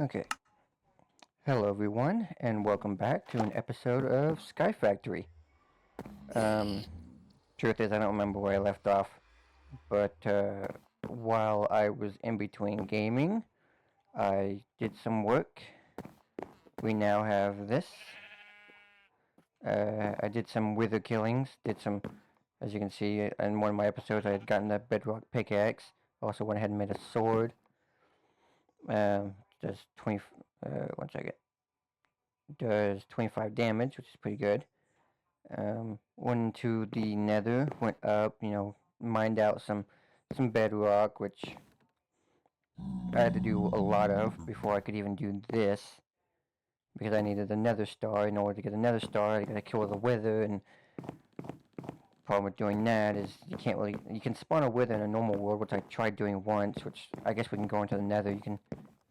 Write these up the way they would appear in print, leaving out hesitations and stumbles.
Okay. Hello, everyone, and welcome back to an episode of Sky Factory. Um, Truth is, I don't remember where I left off, but while I was in between gaming, I did some work. We now have this. I did some wither killings. As you can see in one of my episodes, I had gotten that bedrock pickaxe. Also went ahead and made a sword. Does 20. 1 second. Does 25 damage, which is pretty good. Went into the nether, went up, mined out some bedrock, which I had to do a lot of before I could even do this, because I needed a nether star. In order to get a nether star, I gotta kill the wither, and problem with doing that is you can spawn a wither in a normal world, which I tried doing once, which I guess we can go into the nether. You can,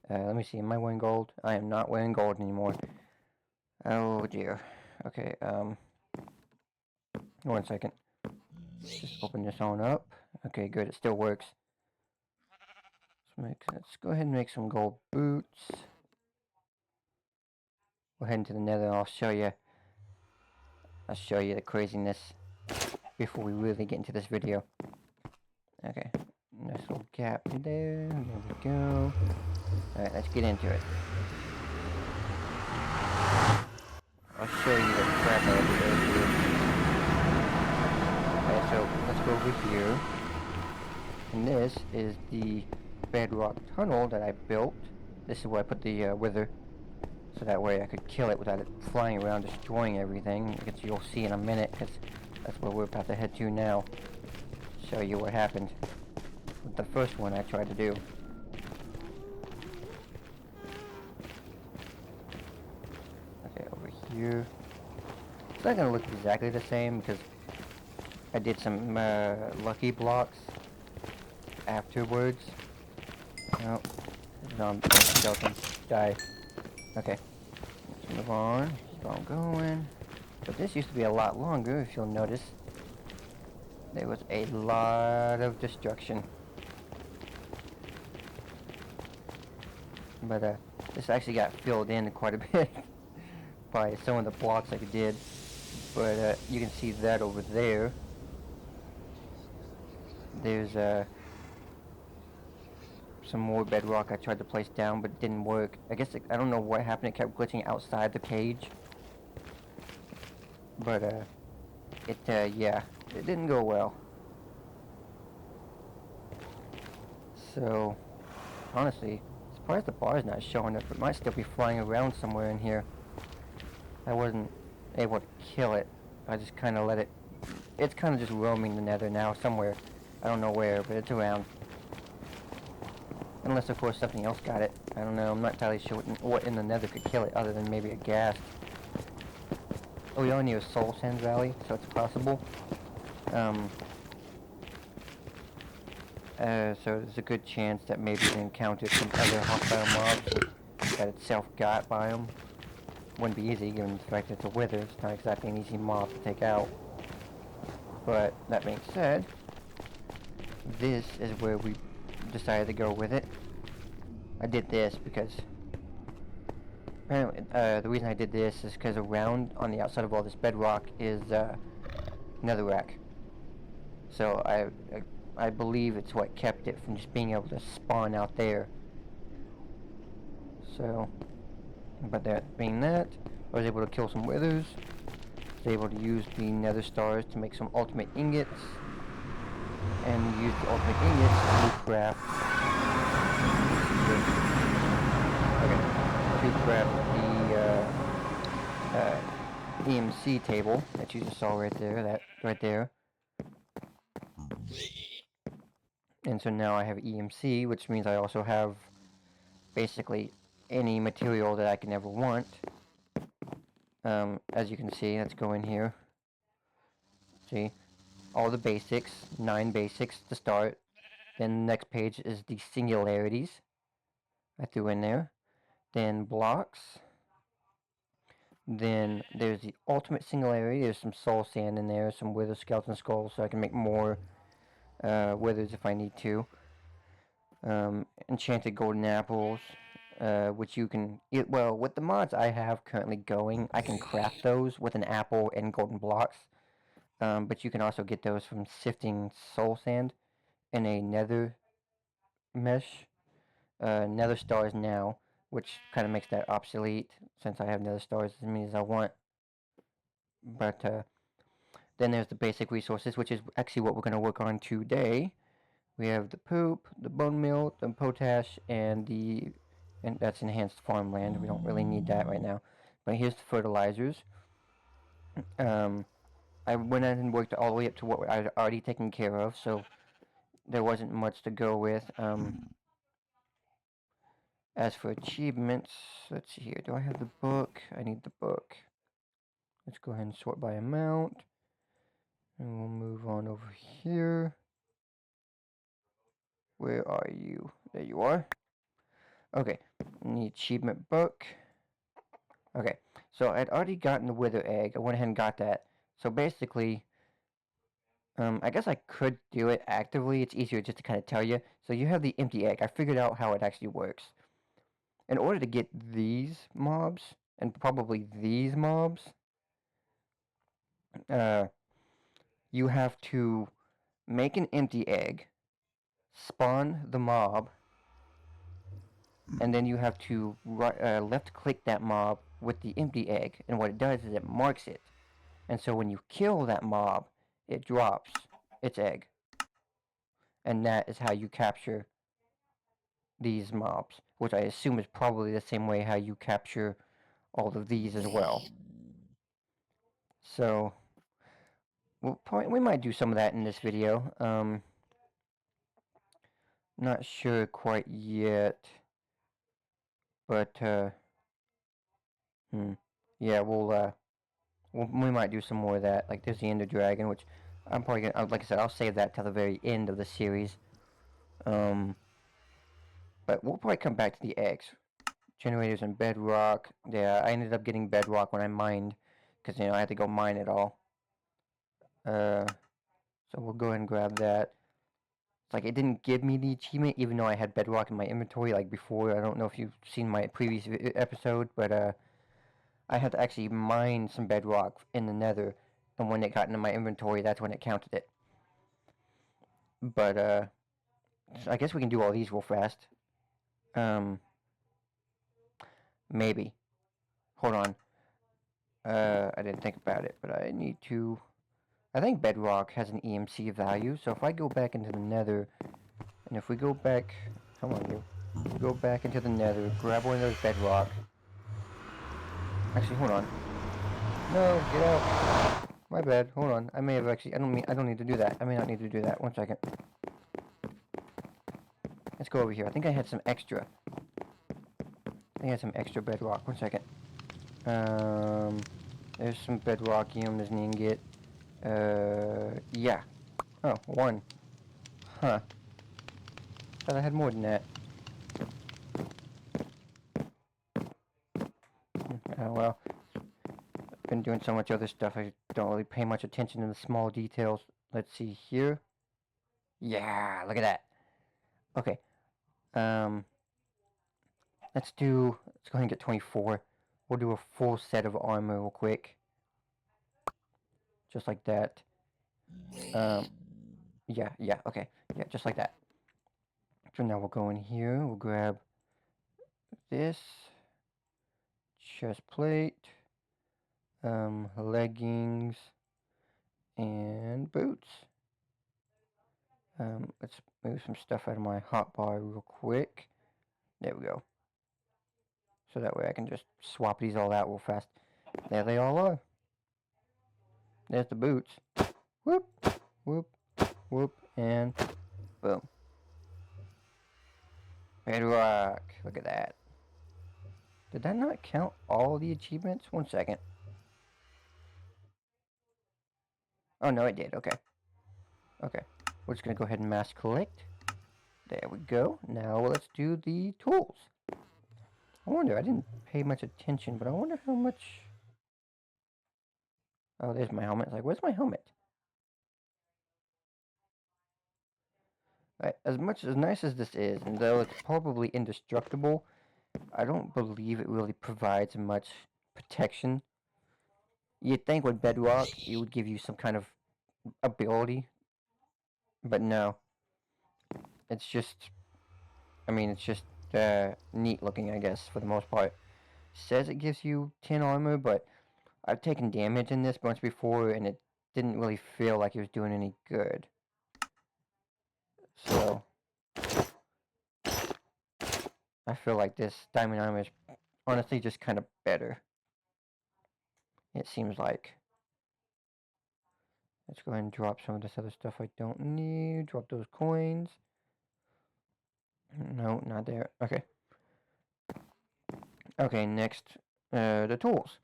let me see, am I wearing gold? I am not wearing gold anymore. Oh dear. Okay, 1 second. Just open this on up. Okay, good, it still works. Let's go ahead and make some gold boots. We'll head into the nether and I'll show you the craziness before we really get into this video. Okay, nice little gap there. There we go. Alright, let's get into it. I'll show you the crap I have to go through. Alright, so let's go over here. And this is the bedrock tunnel that I built. This is where I put the wither, so that way I could kill it without it flying around destroying everything. Which you'll see in a minute, because that's where we're about to head to now. Show you what happened with the first one I tried to do. Okay, over here. It's not gonna look exactly the same because I did some lucky blocks afterwards. Oh, skeleton, die. Okay, let's move on. Keep on going. But this used to be a lot longer, if you'll notice. There was a lot of destruction. But this actually got filled in quite a bit by some of the blocks I did. But you can see that over there. There's some more bedrock I tried to place down, but it didn't work. I guess I don't know what happened. It kept glitching outside the cage. But yeah, it didn't go well. So honestly, surprised the bar's not showing up. It might still be flying around somewhere in here. I wasn't able to kill it. I just kind of let it. It's kind of just roaming the nether now somewhere. I don't know where, but it's around. Unless, of course, something else got it. I don't know. I'm not entirely sure what in the nether could kill it, other than maybe a ghast. Oh, we are near Soul Sand Valley, so it's possible. So there's a good chance that maybe we encountered some other hostile mobs that itself got by them. Wouldn't be easy, given the fact that it's a wither. It's not exactly an easy mob to take out. But that being said, this is where we decided to go with it. I did this because apparently the reason I did this is because around on the outside of all this bedrock is netherrack. So I believe it's what kept it from just being able to spawn out there. So, but that being that, I was able to kill some withers. I was able to use the nether stars to make some ultimate ingots, and use the ultimate ingots to craft. To craft the EMC table that you just saw right there. That right there. And so now I have EMC, which means I also have basically any material that I can ever want. As you can see, let's go in here. See, all the basics, 9 basics to start. Then the next page is the singularities I threw in there. Then blocks. Then there's the ultimate singularity. There's some soul sand in there, some wither skeleton skulls, so I can make more withers if I need to. Enchanted golden apples. which you can, well, with the mods I have currently going, I can craft those with an apple and golden blocks. But you can also get those from sifting soul sand in a nether mesh, nether stars now, which kind of makes that obsolete since I have nether stars as many as I want. But then there's the basic resources, which is actually what we're going to work on today. We have the poop, the bone meal, the potash, and that's enhanced farmland. We don't really need that right now. But here's the fertilizers. I went ahead and worked all the way up to what I had already taken care of, so there wasn't much to go with. As for achievements, let's see here. Do I have the book? I need the book. Let's go ahead and sort by amount. And we'll move on over here. Where are you? There you are. Okay, the achievement book. Okay, so I'd already gotten the wither egg. I went ahead and got that. So basically, I guess I could do it actively. It's easier just to kind of tell you. So you have the empty egg. I figured out how it actually works. In order to get these mobs, and probably these mobs, you have to make an empty egg, spawn the mob, and then you have to left click that mob with the empty egg, and what it does is it marks it. And so when you kill that mob, it drops its egg. And that is how you capture these mobs, which I assume is probably the same way how you capture all of these as well. So we might do some of that in this video. Not sure quite yet, but yeah, we might do some more of that. Like there's the Ender Dragon, which I'm probably gonna, like I said, I'll save that till the very end of the series. But we'll probably come back to the eggs. Generators and bedrock. Yeah, I ended up getting bedrock when I mined, because I had to go mine it all. So we'll go ahead and grab that. It's like it didn't give me the achievement, even though I had bedrock in my inventory like before. I don't know if you've seen my previous episode, but I had to actually mine some bedrock in the nether, and when it got into my inventory, that's when it counted it. But I guess we can do all these real fast. Maybe. Hold on. I didn't think about it, but I need to. I think bedrock has an EMC value, so if I go back into the nether, and if we go back, come on you, go back into the nether, grab one of those bedrock. Actually, hold on. No, get out. My bad. Hold on. I may have actually. I don't need to do that. I may not need to do that. 1 second. Let's go over here. I think I had some extra. I had some extra bedrock. 1 second. There's some bedrockium. There's an ingot. Yeah. Oh, 1. Huh. Thought I had more than that. Oh well. I've been doing so much other stuff, I don't really pay much attention to the small details. Let's see here. Yeah, look at that. Okay. Let's go ahead and get 24. We'll do a full set of armor real quick. Just like that. Yeah, okay. Yeah, just like that. So now we'll go in here, we'll grab this. Chest plate. Leggings. And boots. Let's move some stuff out of my hotbar real quick. There we go. So that way I can just swap these all out real fast. There they all are. There's the boots. Whoop, whoop, whoop, and boom. Bedrock. Look at that. Did that not count all the achievements? 1 second. Oh, no, it did. Okay. Okay. We're just going to go ahead and mass collect. There we go. Now let's do the tools. I wonder, I didn't pay much attention, but I wonder how much... Oh, there's my helmet. It's like, where's my helmet? Right, as nice as this is, and though it's probably indestructible, I don't believe it really provides much protection. You'd think with bedrock it would give you some kind of ability, but no. It's just, I mean, it's just neat looking, I guess, for the most part. Says it gives you 10 armor, but I've taken damage in this once before, and it didn't really feel like it was doing any good. So, I feel like this diamond armor is honestly just kind of better. It seems like. Let's go ahead and drop some of this other stuff I don't need. Drop those coins. No, not there. Okay. Okay, next, the tools.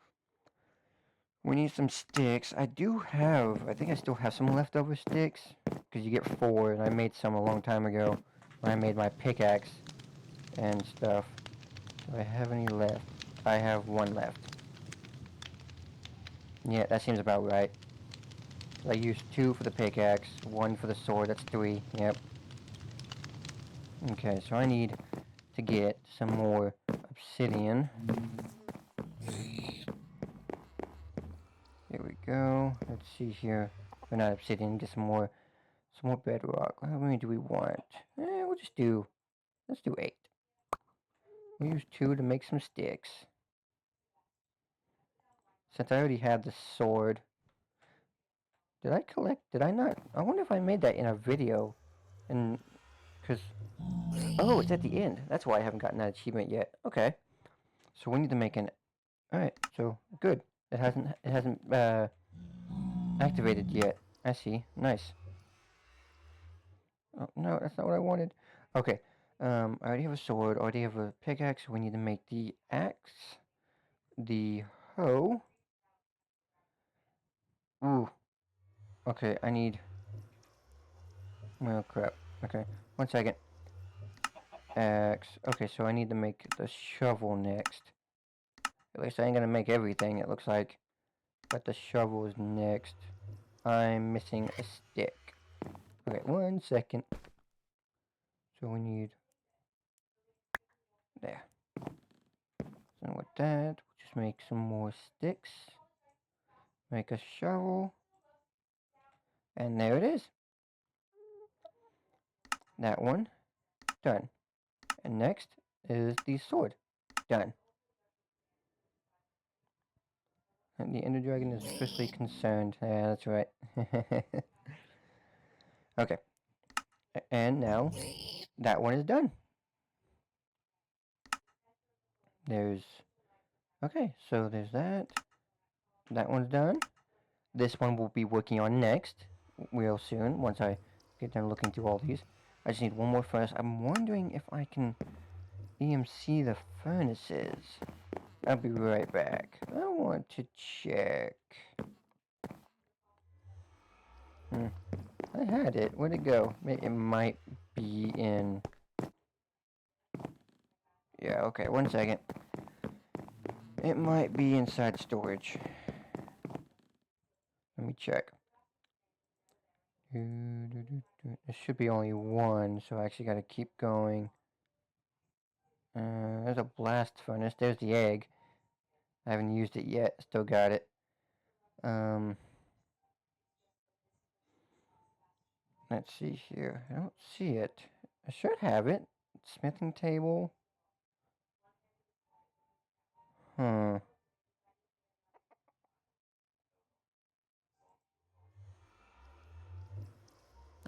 We need some sticks. I think I still have some leftover sticks. Because you get 4, and I made some a long time ago. When I made my pickaxe and stuff. Do I have any left? I have 1 left. Yeah, that seems about right. I used 2 for the pickaxe, 1 for the sword. That's 3. Yep. Okay, so I need to get some more obsidian. Here we go. Let's see here. We're not obsidian. Get some more bedrock. How many do we want? Let's do 8. We'll use 2 to make some sticks. Since I already have the sword. Did I not? I wonder if I made that in a video. And, because, oh, it's at the end. That's why I haven't gotten that achievement yet. Okay. So we need to make an, alright, so, good. It hasn't, activated yet. I see. Nice. Oh, no, that's not what I wanted. Okay. I already have a sword. I already have a pickaxe. We need to make the axe. The hoe. Ooh. Okay, I need... Oh, crap. Okay. 1 second. Axe. Okay, so I need to make the shovel next. At least I ain't gonna make everything, it looks like. But the shovel is next. I'm missing a stick. Okay, 1 second. So we need... There. So with that, we'll just make some more sticks. Make a shovel. And there it is. That one. Done. And next is the sword. Done. And the Ender Dragon is officially concerned. Yeah, that's right. Okay. And now, that one is done. There's... Okay, so there's that. That one's done. This one we'll be working on next. Real soon, once I get done looking through all these. I just need one more furnace. I'm wondering if I can EMC the furnaces. I'll be right back. I want to check. I had it. Where'd it go? It might be in... Yeah, okay, 1 second. It might be inside storage. Let me check. There should be only 1, so I actually gotta keep going. There's a blast furnace. There's the egg. I haven't used it yet. Still got it. Let's see here. I don't see it. I should have it. Smithing table. Huh.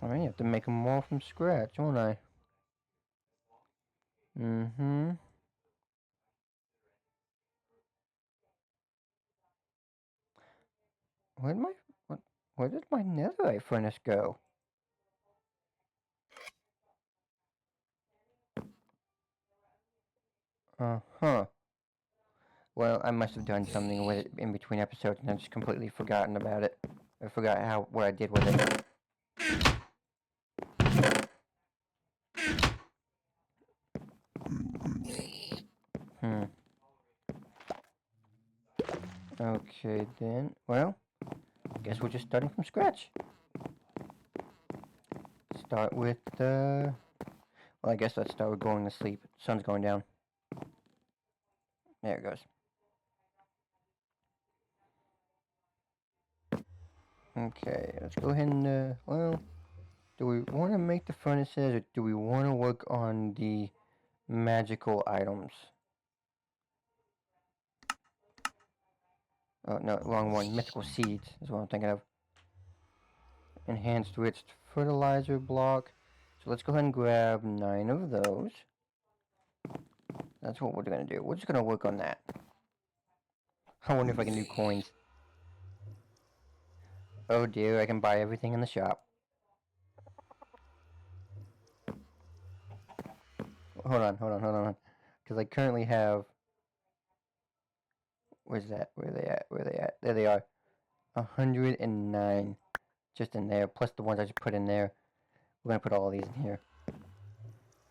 I mean, you have to make them all from scratch, won't I? Mm-hmm. Where did my netherite furnace go? Uh-huh. Well, I must have done something with it in between episodes and I just completely forgotten about it. I forgot what I did with it. Okay then. Well, I guess we're just starting from scratch. Start with well, I guess let's start with going to sleep. Sun's going down. There it goes. Okay, let's go ahead and, well, do we want to make the furnaces, or do we want to work on the magical items? Oh, no, wrong one. Mythical seeds is what I'm thinking of. Enhanced rich fertilizer block. So let's go ahead and grab 9 of those. That's what we're going to do. We're just going to work on that. I wonder if I can do coins. Oh dear, I can buy everything in the shop. Hold on. Because I currently have... Where's that? Where are they at? Where are they at? There they are. 109. Just in there, plus the ones I just put in there. We're going to put all these in here.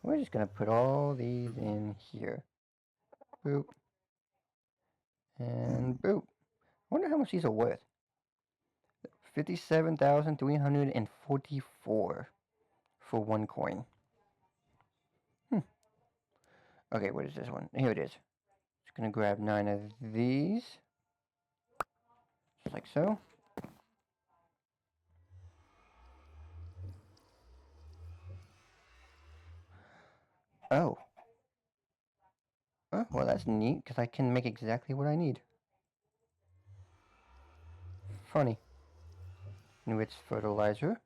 We're just going to put all these in here. Boop. And boop. I wonder how much these are worth. 57,344 for 1 coin. Okay, what is this one? Here it is. Just gonna grab 9 of these. Just like so. Oh. Oh, well that's neat, because I can make exactly what I need. Funny. Enriched fertilizer.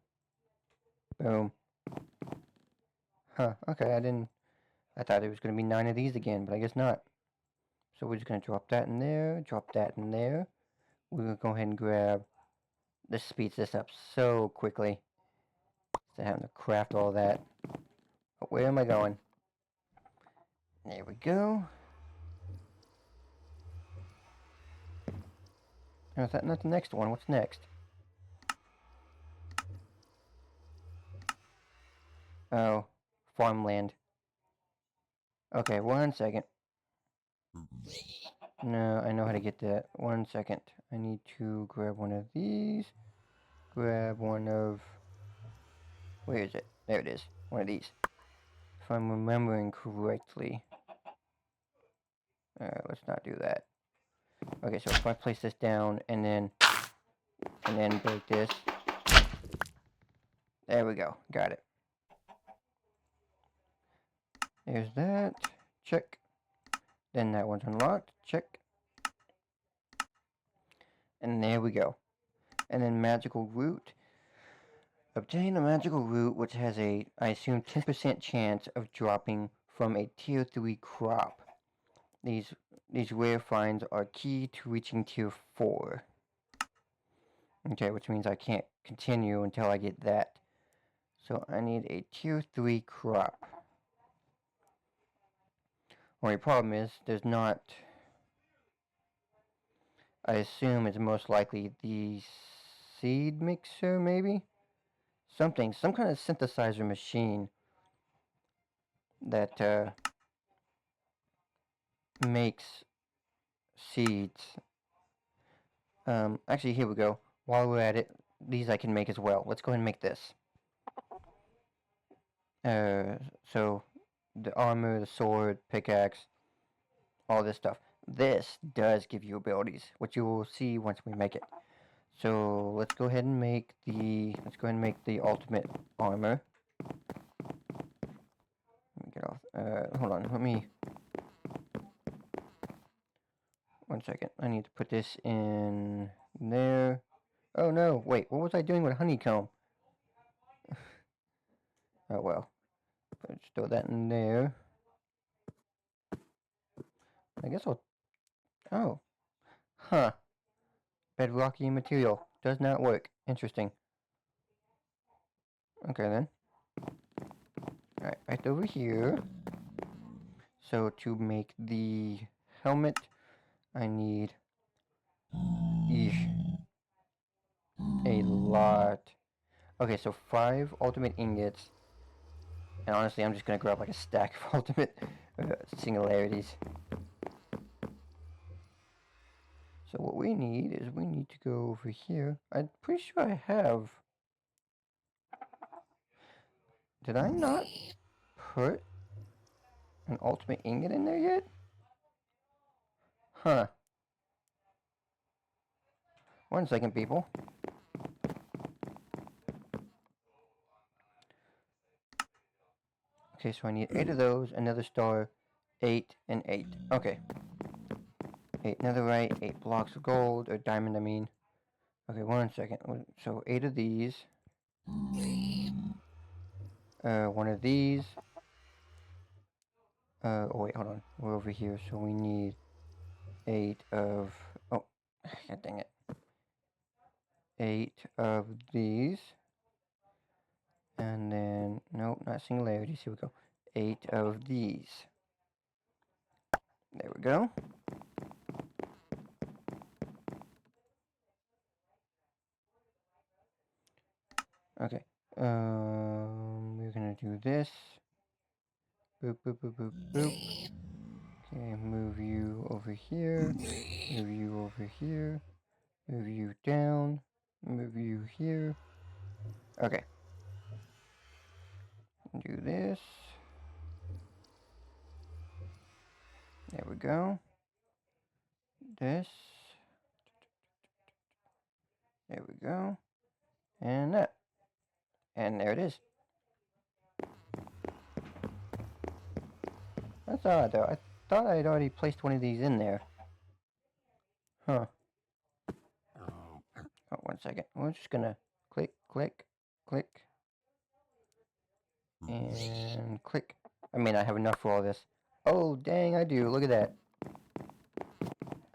Boom. Huh, okay, I thought it was gonna be 9 of these again, but I guess not. So we're just gonna drop that in there, drop that in there. We're gonna go ahead and grab... This speeds this up so quickly. Instead of having to craft all that. Oh, where am I going? There we go. No, is that not the next one? What's next? Oh, farmland. Okay, 1 second. No, I know how to get that. 1 second. I need to grab one of these. Grab one of... Where is it? There it is. One of these. If I'm remembering correctly. Let's not do that. Okay, so if I place this down and then break this. There we go. Got it. There's that. Check. Then that one's unlocked. Check. And there we go. And then magical root. Obtain a magical root which has a, I assume, 10% chance of dropping from a tier 3 crop. These rare finds are key to reaching tier 4. Okay, which means I can't continue until I get that. So I need a tier 3 crop. Only problem is, there's not... I assume it's most likely the seed mixer, maybe? Some kind of synthesizer machine that makes seeds. Actually, here we go. While we're at it, these I can make as well. Let's go ahead and make this. So the armor, the sword, pickaxe, all this stuff. This does give you abilities, which you will see once we make it. So let's go ahead and make the ultimate armor. Let me get off. Hold on. Let me. 1 second. I need to put this in there. Oh no! Wait. What was I doing with honeycomb? Oh well. Let's throw that in there. I guess I'll... Oh. Huh. Bedrocky material. Does not work. Interesting. Okay then. Alright, right over here. So to make the helmet, I need... Eesh. A lot. Okay, so 5 ultimate ingots. And honestly, I'm just gonna grab like a stack of ultimate singularities. So what we need is we need to go over here. I'm pretty sure I have... Did I not put an ultimate ingot in there yet? Huh. 1 second, people. Okay, so I need 8 of those, another star, 8 and 8. Okay. 8 netherite, 8 blocks of gold, or diamond, I mean. Okay, 1 second. So 8 of these. 1 of these. Oh wait, hold on. We're over here, so we need 8 of... Oh, god dang it. 8 of these. And then, nope, not singularities. Here we go. 8 of these. There we go. Okay. We're gonna do this. Boop, boop, boop, boop, boop. Okay, move you over here. Move you over here. Move you down. Move you here. Okay. Do this. There we go. This. There we go. And that. And there it is. That's odd though. I thought I'd already placed one of these in there. Huh. Oh, 1 second. We're just gonna click, click, click, and click. I mean, I have enough for all this. Oh, dang, I do. Look at that.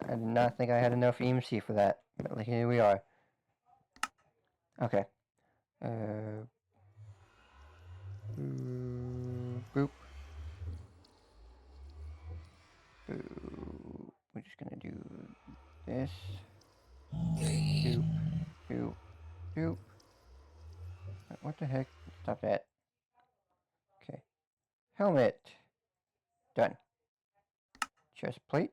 I did not think I had enough EMC for that. But here we are. Okay. Boop. Boop. We're just gonna do this. Doop. Doop. Doop. What the heck? Stop that. Okay. Helmet. Done. Chest plate.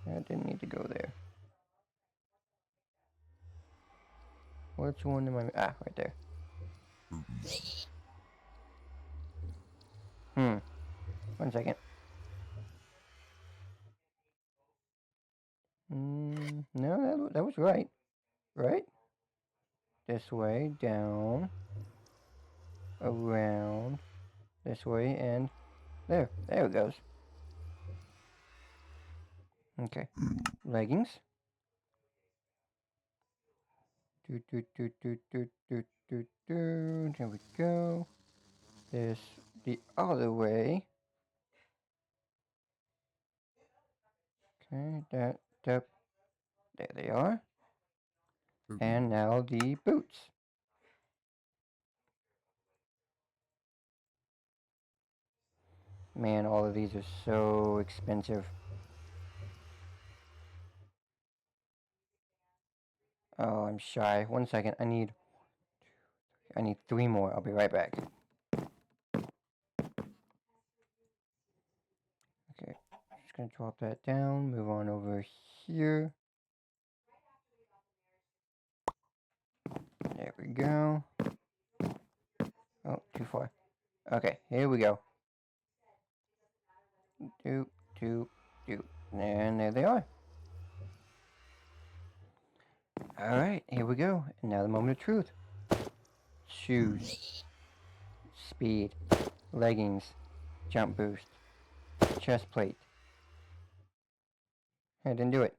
That didn't need to go there. Which one am I? Ah, right there. 1 second. No, that was right. Right? This way, down, around, this way, and there. There it goes. Okay. Leggings. There we go. This the other way. Okay, that. There they are. And now the boots. Man, all of these are so expensive. Oh, I'm shy. 1 second. I need 3 more. I'll be right back. Okay, just gonna drop that down. Move on over here. There we go. Oh, too far. Okay, here we go. Doop, doop, doop. And there they are. Alright, here we go. And now the moment of truth. Shoes. Speed. Leggings. Jump boost. Chest plate. I didn't do it.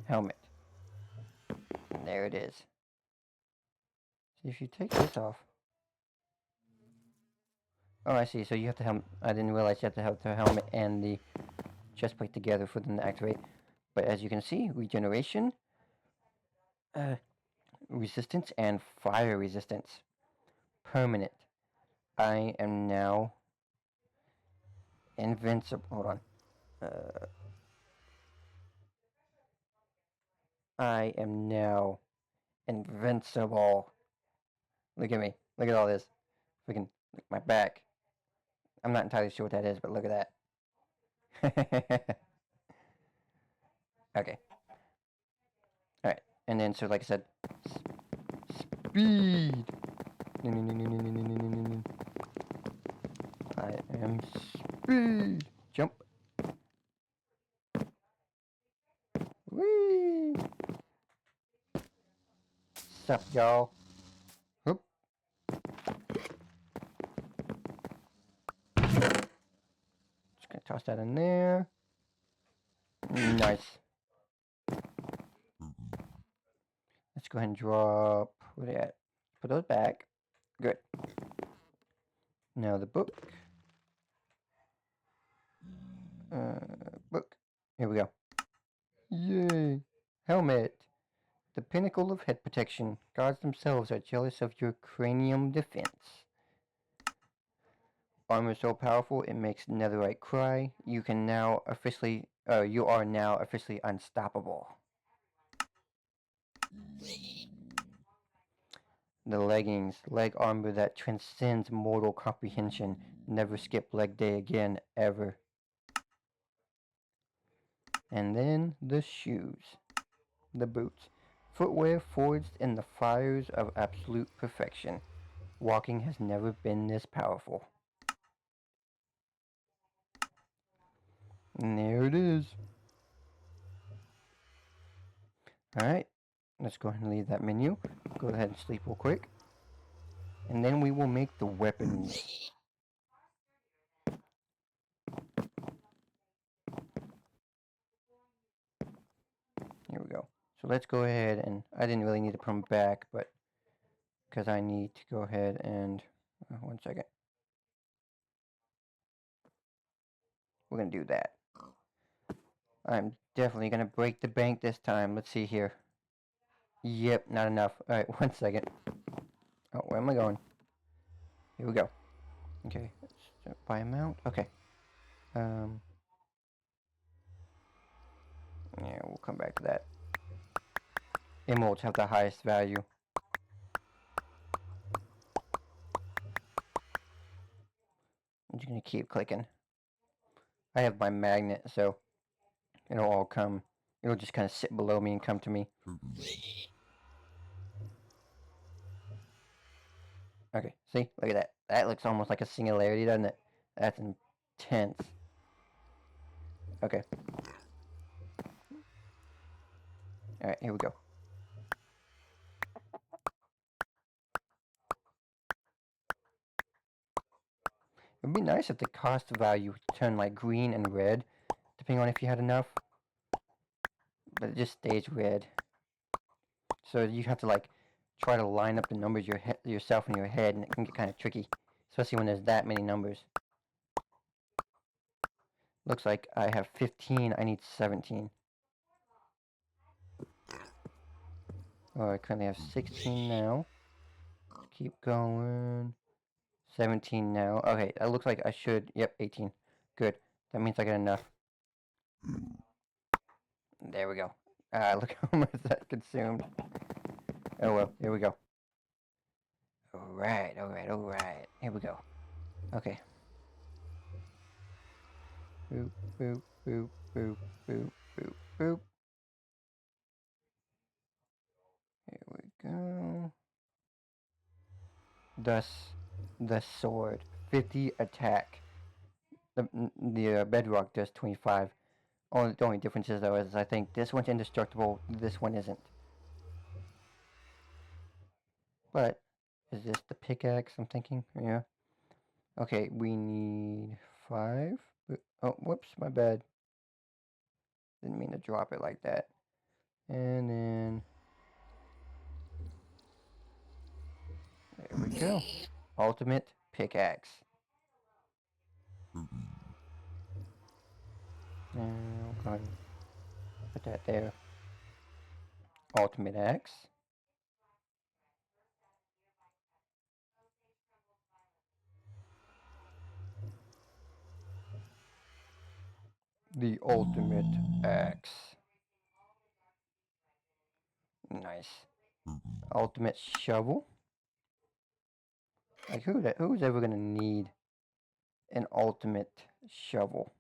Helmet. And there it is. See, if you take this off. Oh, I see. So you have to helmet. I didn't realize you have to have the helmet and the chest plate together for them to activate. But as you can see, regeneration, resistance, and fire resistance. Permanent. I am now invincible. Hold on. I am now invincible. Look at me. Look at all this. Freaking look my back. I'm not entirely sure what that is, but look at that. Okay. Alright. And then, so like I said, speed. I am speed. Jump. Whee! Sup, y'all? Whoop. Just gonna toss that in there. Nice. Let's go ahead and drop. Where they at? Put those back. Good. Now the book. Book. Here we go. Yay. Helmet. The pinnacle of head protection. Gods themselves are jealous of your cranium defense. Armor so powerful it makes netherite cry. You are now officially unstoppable. The leggings, leg armor that transcends mortal comprehension. Never skip leg day again, ever. And then the shoes. The boots. Footwear forged in the fires of absolute perfection. Walking has never been this powerful. And there it is. Alright, let's go ahead and leave that menu. Go ahead and sleep real quick. And then we will make the weapons. Here we go. So let's go ahead and, I didn't really need to put them back, but because I need to go ahead and, 1 second. We're going to do that. I'm definitely going to break the bank this time. Let's see here. Yep, not enough. Alright, 1 second. Oh, where am I going? Here we go. Okay, by amount. Okay. Yeah, we'll come back to that. Emeralds have the highest value. I'm just gonna keep clicking. I have my magnet, so it'll all come. It'll just kind of sit below me and come to me. Okay, see? Look at that. That looks almost like a singularity, doesn't it? That's intense. Okay. Alright, here we go. It would be nice if the cost value turned like green and red, depending on if you had enough. But it just stays red. So you have to like try to line up the numbers yourself in your head, and it can get kind of tricky, especially when there's that many numbers. Looks like I have 15. I need 17. Oh, I currently have 16 now. Keep going. 17 now. Okay, that looks like I should. Yep, 18. Good. That means I got enough. There we go. Look how much that consumed. Oh well, here we go. Alright, alright, alright. Here we go. Okay. Boop, boop, boop, boop, boop, boop, boop. Here we go. Thus, the sword. 50 attack. The bedrock does 25. The only difference is, though, is I think this one's indestructible, this one isn't. But, is this the pickaxe I'm thinking? Yeah. Okay, we need 5. Oh, whoops, my bad. Didn't mean to drop it like that. And then... there we go. Ultimate pickaxe. Now, go ahead and put that there. Ultimate axe. The ultimate axe. Nice. Ultimate shovel. Like who's ever gonna need an ultimate shovel?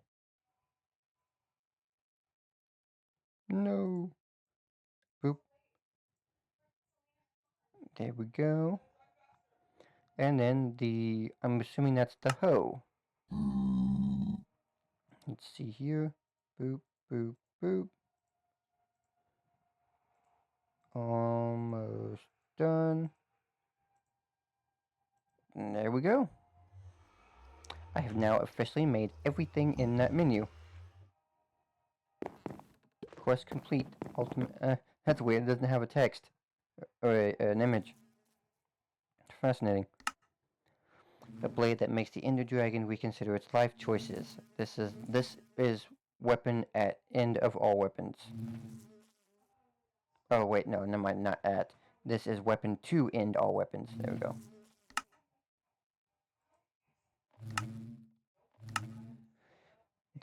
No. Boop. There we go. And then I'm assuming that's the hoe. Let's see here. Boop, boop, boop. Almost done. And there we go. I have now officially made everything in that menu. Quest complete. Ultimate. That's weird. It doesn't have a text or an image. Fascinating. A blade that makes the Ender Dragon reconsider its life choices. This is weapon at end of all weapons. Oh wait, no, never mind. Not at. This is weapon to end all weapons. There we go.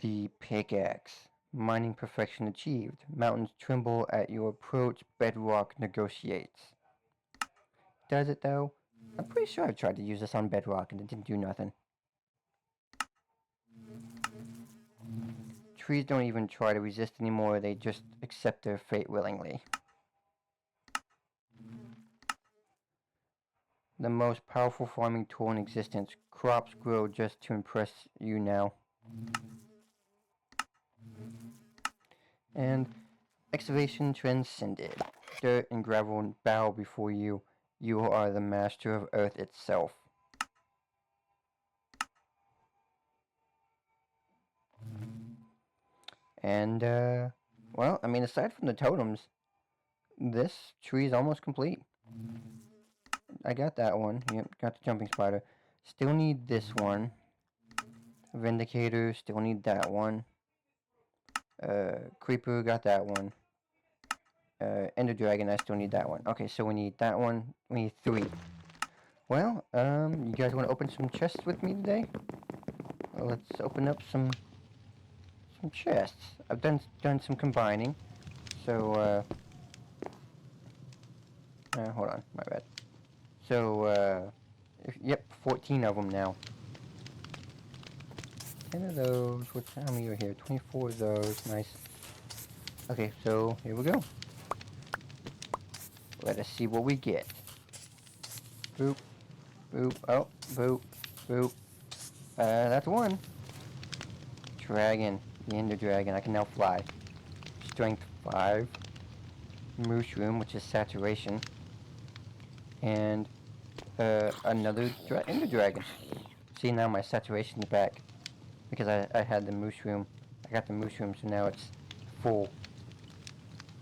The pickaxe. Mining perfection achieved. Mountains tremble at your approach. Bedrock negotiates. Does it though? I'm pretty sure I've tried to use this on bedrock and it didn't do nothing. Trees don't even try to resist anymore, they just accept their fate willingly. The most powerful farming tool in existence. Crops grow just to impress you now. And excavation transcended. Dirt and gravel bow before you. You are the master of Earth itself. And, well, I mean, aside from the totems, this tree is almost complete. I got that one. Yep, got the jumping spider. Still need this one. Vindicator, still need that one. Creeper, got that one. Ender Dragon, I still need that one. Okay, so we need that one. We need 3. Well, you guys want to open some chests with me today? Well, let's open up some chests. I've done some combining. So, hold on, my bad. So, yep, 14 of them now. 10 of those. How many are here? 24 of those. Nice. Okay, so here we go. Let us see what we get. Boop. Boop. Oh, boop. Boop. That's one. Dragon. The Ender Dragon. I can now fly. Strength 5. Mushroom, which is saturation. And, another Ender Dragon. See, now my saturation's back. Because I had the mushroom. I got the mushroom, so now it's full.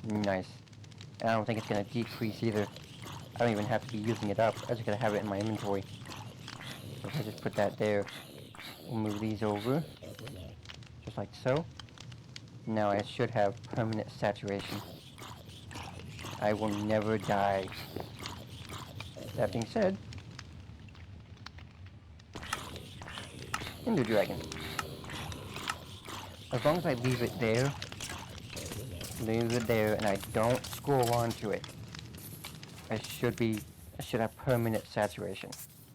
Nice. And I don't think it's going to decrease either. I don't even have to be using it up. I'm just going to have it in my inventory. So if I just put that there, we'll move these over. Just like so. Now I should have permanent saturation. I will never die. That being said, Ender Dragon. As long as I leave it there, and I don't scroll onto it, I should have permanent saturation.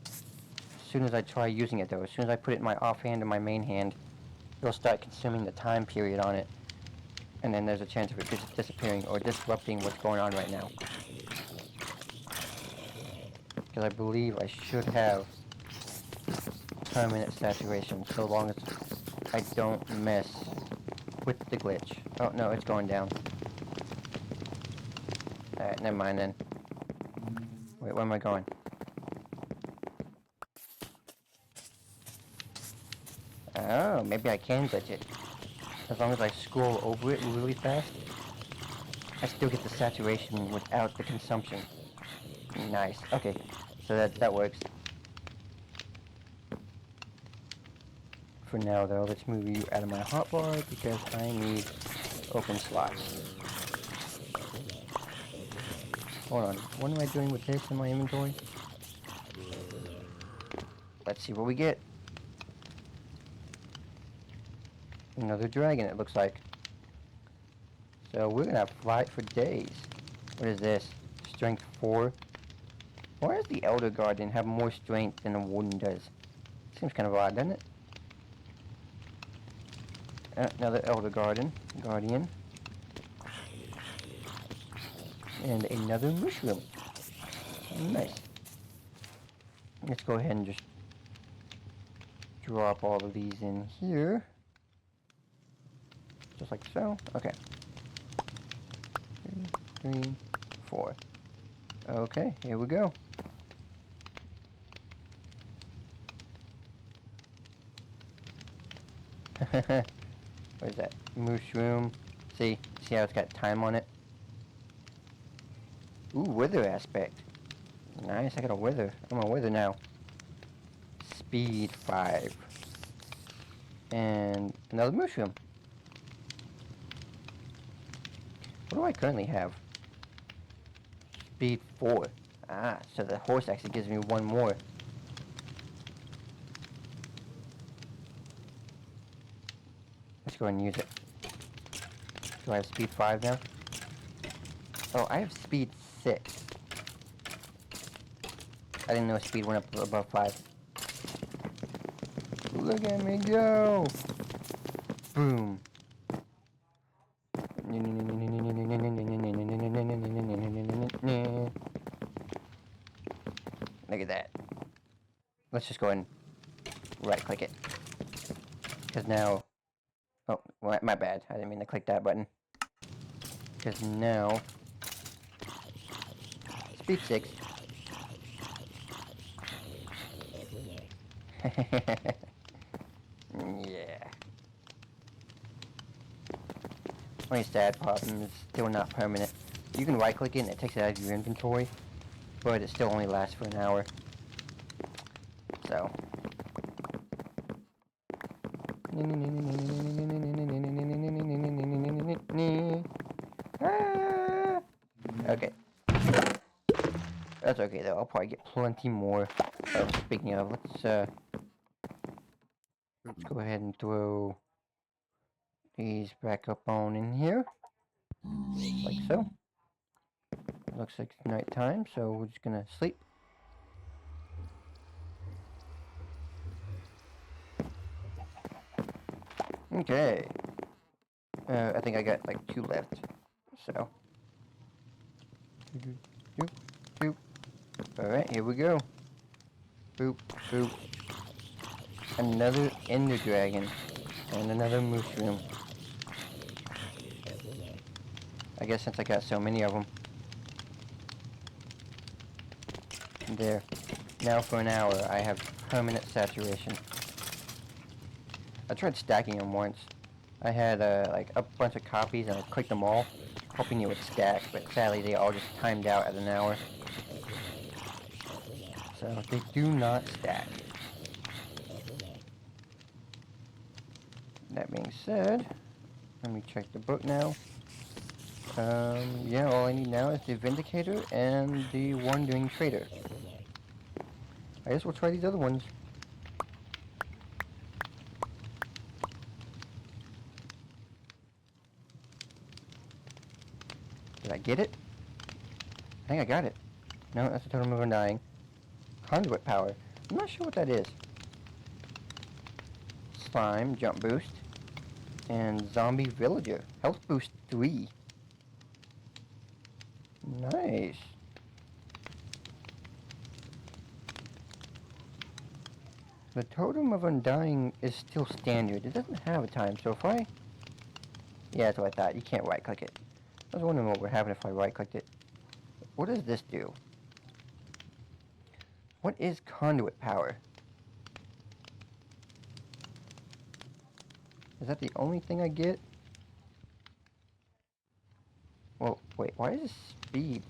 As soon as I try using it though, as soon as I put it in my offhand or my main hand, it'll start consuming the time period on it. And then there's a chance of it disappearing or disrupting what's going on right now. Because I believe I should have permanent saturation so long as I don't mess with the glitch. Oh no, it's going down. Alright, never mind then. Wait, where am I going? Oh, maybe I can glitch it. As long as I scroll over it really fast, I still get the saturation without the consumption. Nice. Okay, so that works. For now though, let's move you out of my hotbar because I need open slots. Hold on, what am I doing with this in my inventory? Let's see what we get. Another dragon, it looks like. So we're gonna fight for days. What is this? Strength 4. Why does the Elder Guardian have more strength than the Warden does? Seems kind of odd, doesn't it? Another Elder Guardian. And another mushroom. Nice. Let's go ahead and just drop all of these in here. Just like so. Okay. 2, 3, 4. Okay, here we go. What is that? Mushroom. See how it's got time on it? Ooh, wither aspect. Nice, I got a wither. I'm a wither now. Speed 5. And another mushroom. What do I currently have? Speed 4. Ah, so the horse actually gives me one more. Let's go ahead and use it. Do I have speed 5 now? Oh, I have speed 6. I didn't know speed went up above 5. Look at me go! Boom. Look at that. Let's just go ahead and right click it. Because now... Oh, my bad. I didn't mean to click that button. Because now... Speed 6. Yeah. Only sad problem is still not permanent. You can right click it and it takes it out of your inventory, but it still only lasts for an hour. So. Okay. That's okay though, I'll probably get plenty more. Oh, speaking of, let's go ahead and throw these back up on in here. Like so. Looks like it's night time, so we're just gonna sleep. Okay. I think I got like 2 left. So. Alright, here we go. Boop, boop. Another ender dragon. And another mushroom. I guess since I got so many of them. There. Now for an hour, I have permanent saturation. I tried stacking them once. I had like a bunch of copies and I clicked them all, hoping it would stack, but sadly they all just timed out at an hour. So they do not stack. That being said, let me check the book now. Yeah, all I need now is the Vindicator and the Wandering Trader. I guess we'll try these other ones. Did I get it? I think I got it. No, that's a totem of undying. Conduit power. I'm not sure what that is. Slime, jump boost. And zombie villager. Health boost 3. Nice. The totem of undying is still standard. It doesn't have a time, so if I... Yeah, that's what I thought. You can't right click it. I was wondering what would happen if I right clicked it. What does this do? What is conduit power? Is that the only thing I get? Well, wait, why is this speed?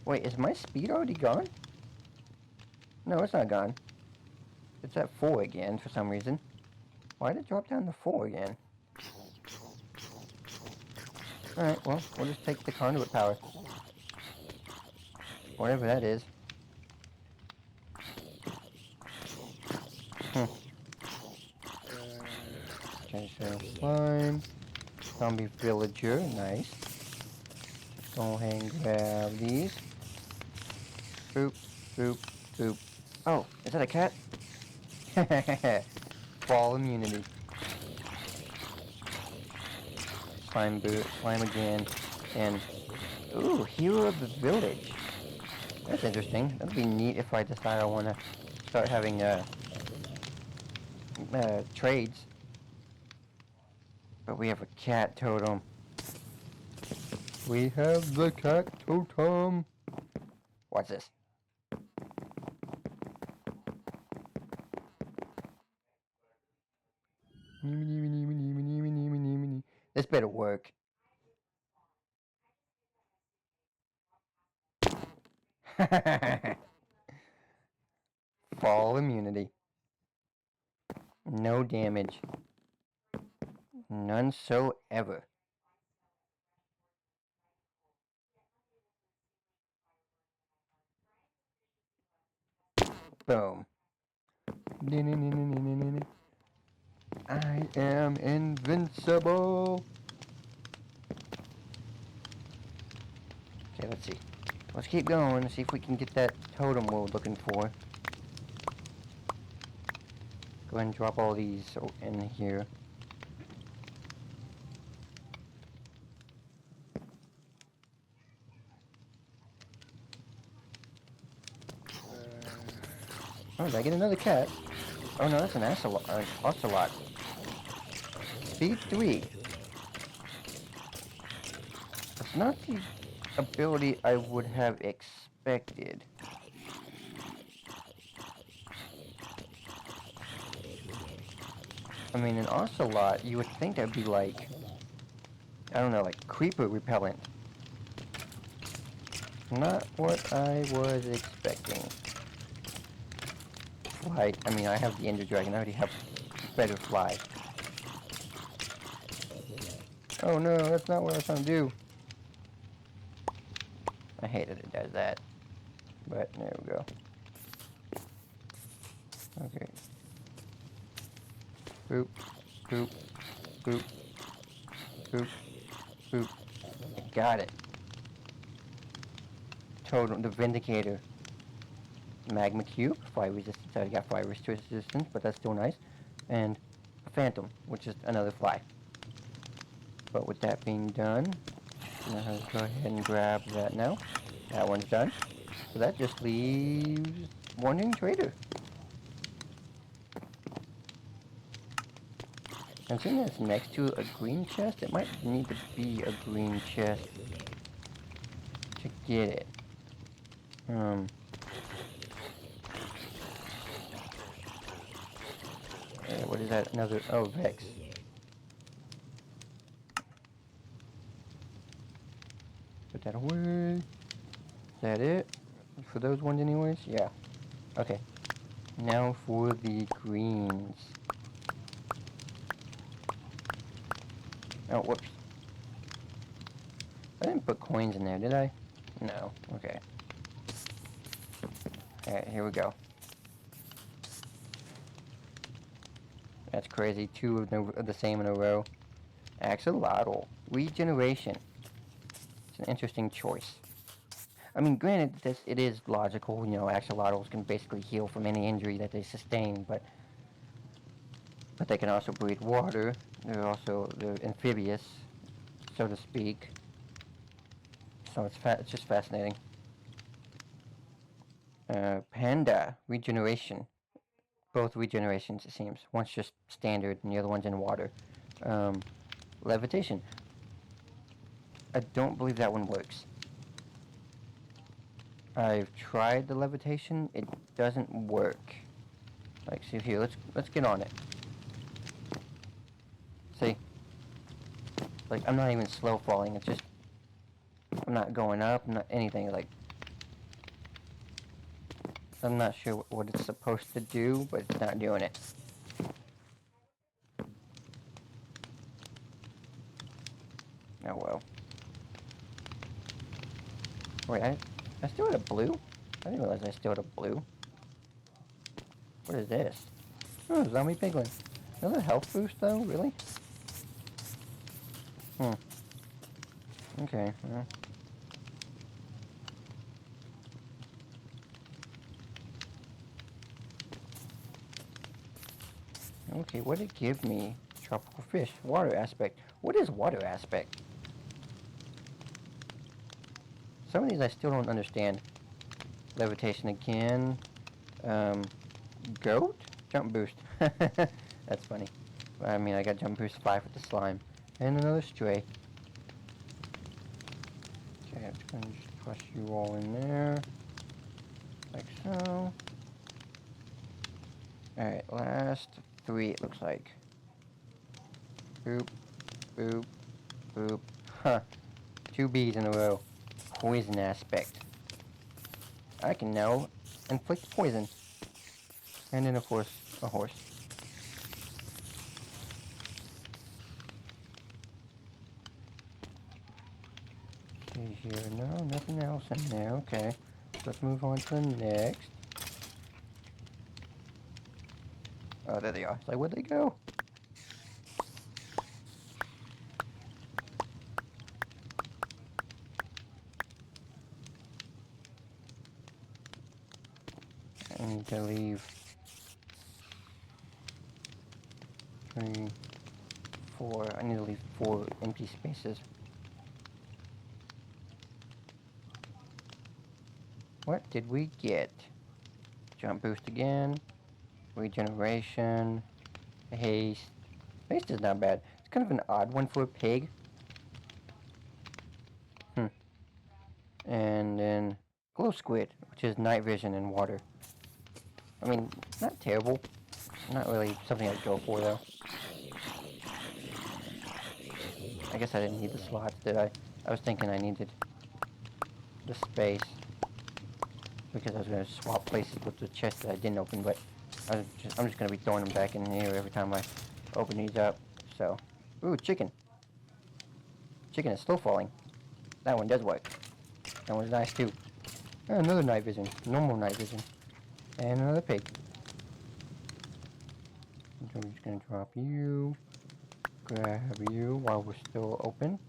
Wait, is my speed already gone? No, it's not gone. It's at 4 again for some reason. Why did it drop down to 4 again? Alright, well, we'll just take the conduit power. Whatever that is. Okay, so slime. Zombie villager, nice. Go ahead and grab these. Boop, boop, boop. Oh, is that a cat? Fall immunity. Slime boot, slime again, and ooh, hero of the village. That's interesting. That'd be neat if I decide I want to start having trades. But we have a cat totem. We have the cat totem. Watch this. This better work. Fall immunity. No damage. None so ever. Boom. I am invincible. Okay, let's see. Let's keep going and see if we can get that totem we're looking for. Go ahead and drop all these in here. Oh, did I get another cat? Oh no, that's an ocelot. Speed 3. It's not the ability I would have expected. I mean, an ocelot, you would think that'd be like, I don't know, like creeper repellent. Not what I was expecting. Fly, I mean, I have the Ender Dragon, I already have better fly. Oh no, that's not what I was trying to do. I hate that it does that. But there we go. Okay. Boop, boop, boop, boop, boop. Got it. Totem, the Vindicator. Magma Cube, fire resistance. I got fire resistance, but that's still nice. And a Phantom, which is another fly. But with that being done, let's go ahead and grab that now. That one's done. So that just leaves Wandering Trader. And seeing that it's next to a green chest, it might need to be a green chest to get it. What is that? Another, oh, Vex. Put that away. Is that it? For those ones anyways? Yeah. Okay. Now for the greens. Oh, whoops. I didn't put coins in there, did I? No. Okay. Alright, here we go. That's crazy. Two of the same in a row. Axolotl. Regeneration. It's an interesting choice. I mean, granted, it is logical. You know, axolotls can basically heal from any injury that they sustain, but they can also breathe water. They're amphibious, so to speak. So it's just fascinating. Panda. Regeneration. Both regenerations, it seems. One's just standard, and the other one's in water. Levitation. I don't believe that one works. I've tried the levitation. It doesn't work. Like, see here. Let's get on it. See? Like, I'm not even slow falling. It's just I'm not going up. I'm not anything. Like, I'm not sure what it's supposed to do, but it's not doing it. Oh well. Wait, I still had a blue? I didn't realize I still had a blue. What is this? Oh, zombie piglin. Another health boost though? Really? Okay, well. Okay, what did it give me? Tropical fish. Water aspect. What is water aspect? Some of these I still don't understand. Levitation again. Goat? Jump boost. That's funny. I mean, I got jump boost 5 with the slime. And another stray. Okay, I'm just gonna toss you all in there. Like so. Alright, last 3 it looks like. Boop, boop, boop. Huh. 2 bees in a row. Poison aspect. I can now inflict poison. And then of course, a horse. See here, no, nothing else in there, okay. Let's move on to the next. Oh, there they are. It's like, where'd they go? I need to leave 3, 4. I need to leave 4 empty spaces. What did we get? Jump boost again. Regeneration. Haste. Haste is not bad. It's kind of an odd one for a pig. And then glow squid, which is night vision in water. I mean, not terrible. Not really something I'd go for though. I guess I didn't need the slots, did I? I was thinking I needed the space because I was going to swap places with the chest that I didn't open, but I'm just going to be throwing them back in here every time I open these up. So, ooh, chicken. Chicken is still falling. That one does work. That one's nice too. Oh, another night vision. Normal night vision. And another pig. So we're just going to drop you. Grab you while we're still open.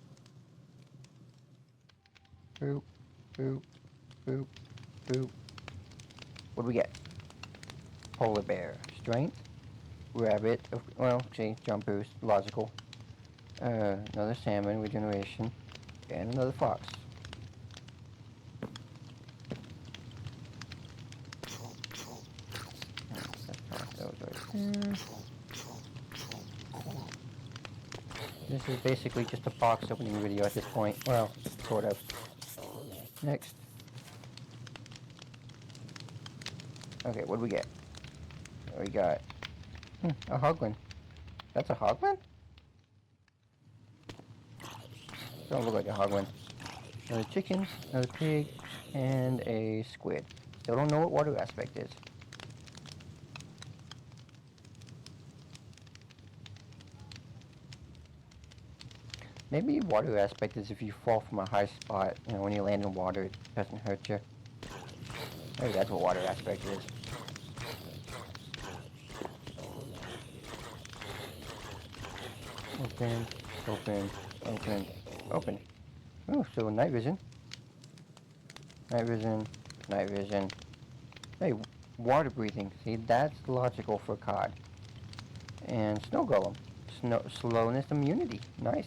Boop, boop, boop, boop. What do we get? Polar bear. Strength. Rabbit. Well, see, jump boost. Logical. Another salmon. Regeneration. And another fox. This is basically just a box opening video at this point. Well, sort of. Next. Okay, what do we get? We got a hoglin. That's a hoglin? Don't look like a hoglin. Another chicken, another pig, and a squid. Still don't know what water aspect is. Maybe water aspect is if you fall from a high spot, you know, when you land in water, it doesn't hurt you. Maybe that's what water aspect is. Open, open, open, open. Oh, so night vision. Night vision, night vision. Hey, water breathing. See, that's logical for cod. And snow golem. Slowness immunity. Nice.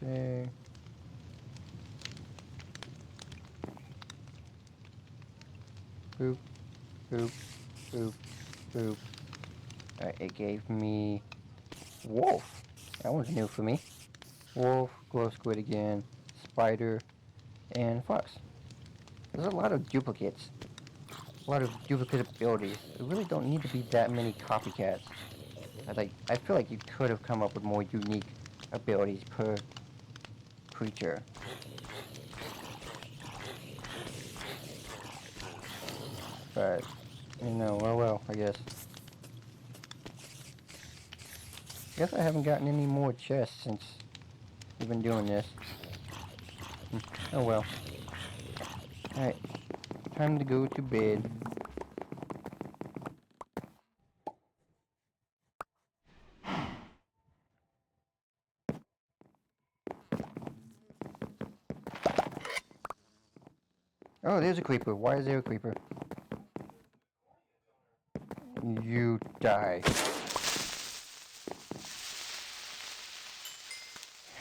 Okay. Boop, boop, boop, boop. Alright, it gave me wolf. That one's new for me. Wolf, glow squid again, spider, and fox. There's a lot of duplicates. A lot of duplicate abilities. There really don't need to be that many copycats. I feel like you could have come up with more unique abilities per creature. But, you know, well, I guess. I haven't gotten any more chests since we've been doing this. Oh well. Alright, time to go to bed. Oh, there's a creeper. Why is there a creeper? You die.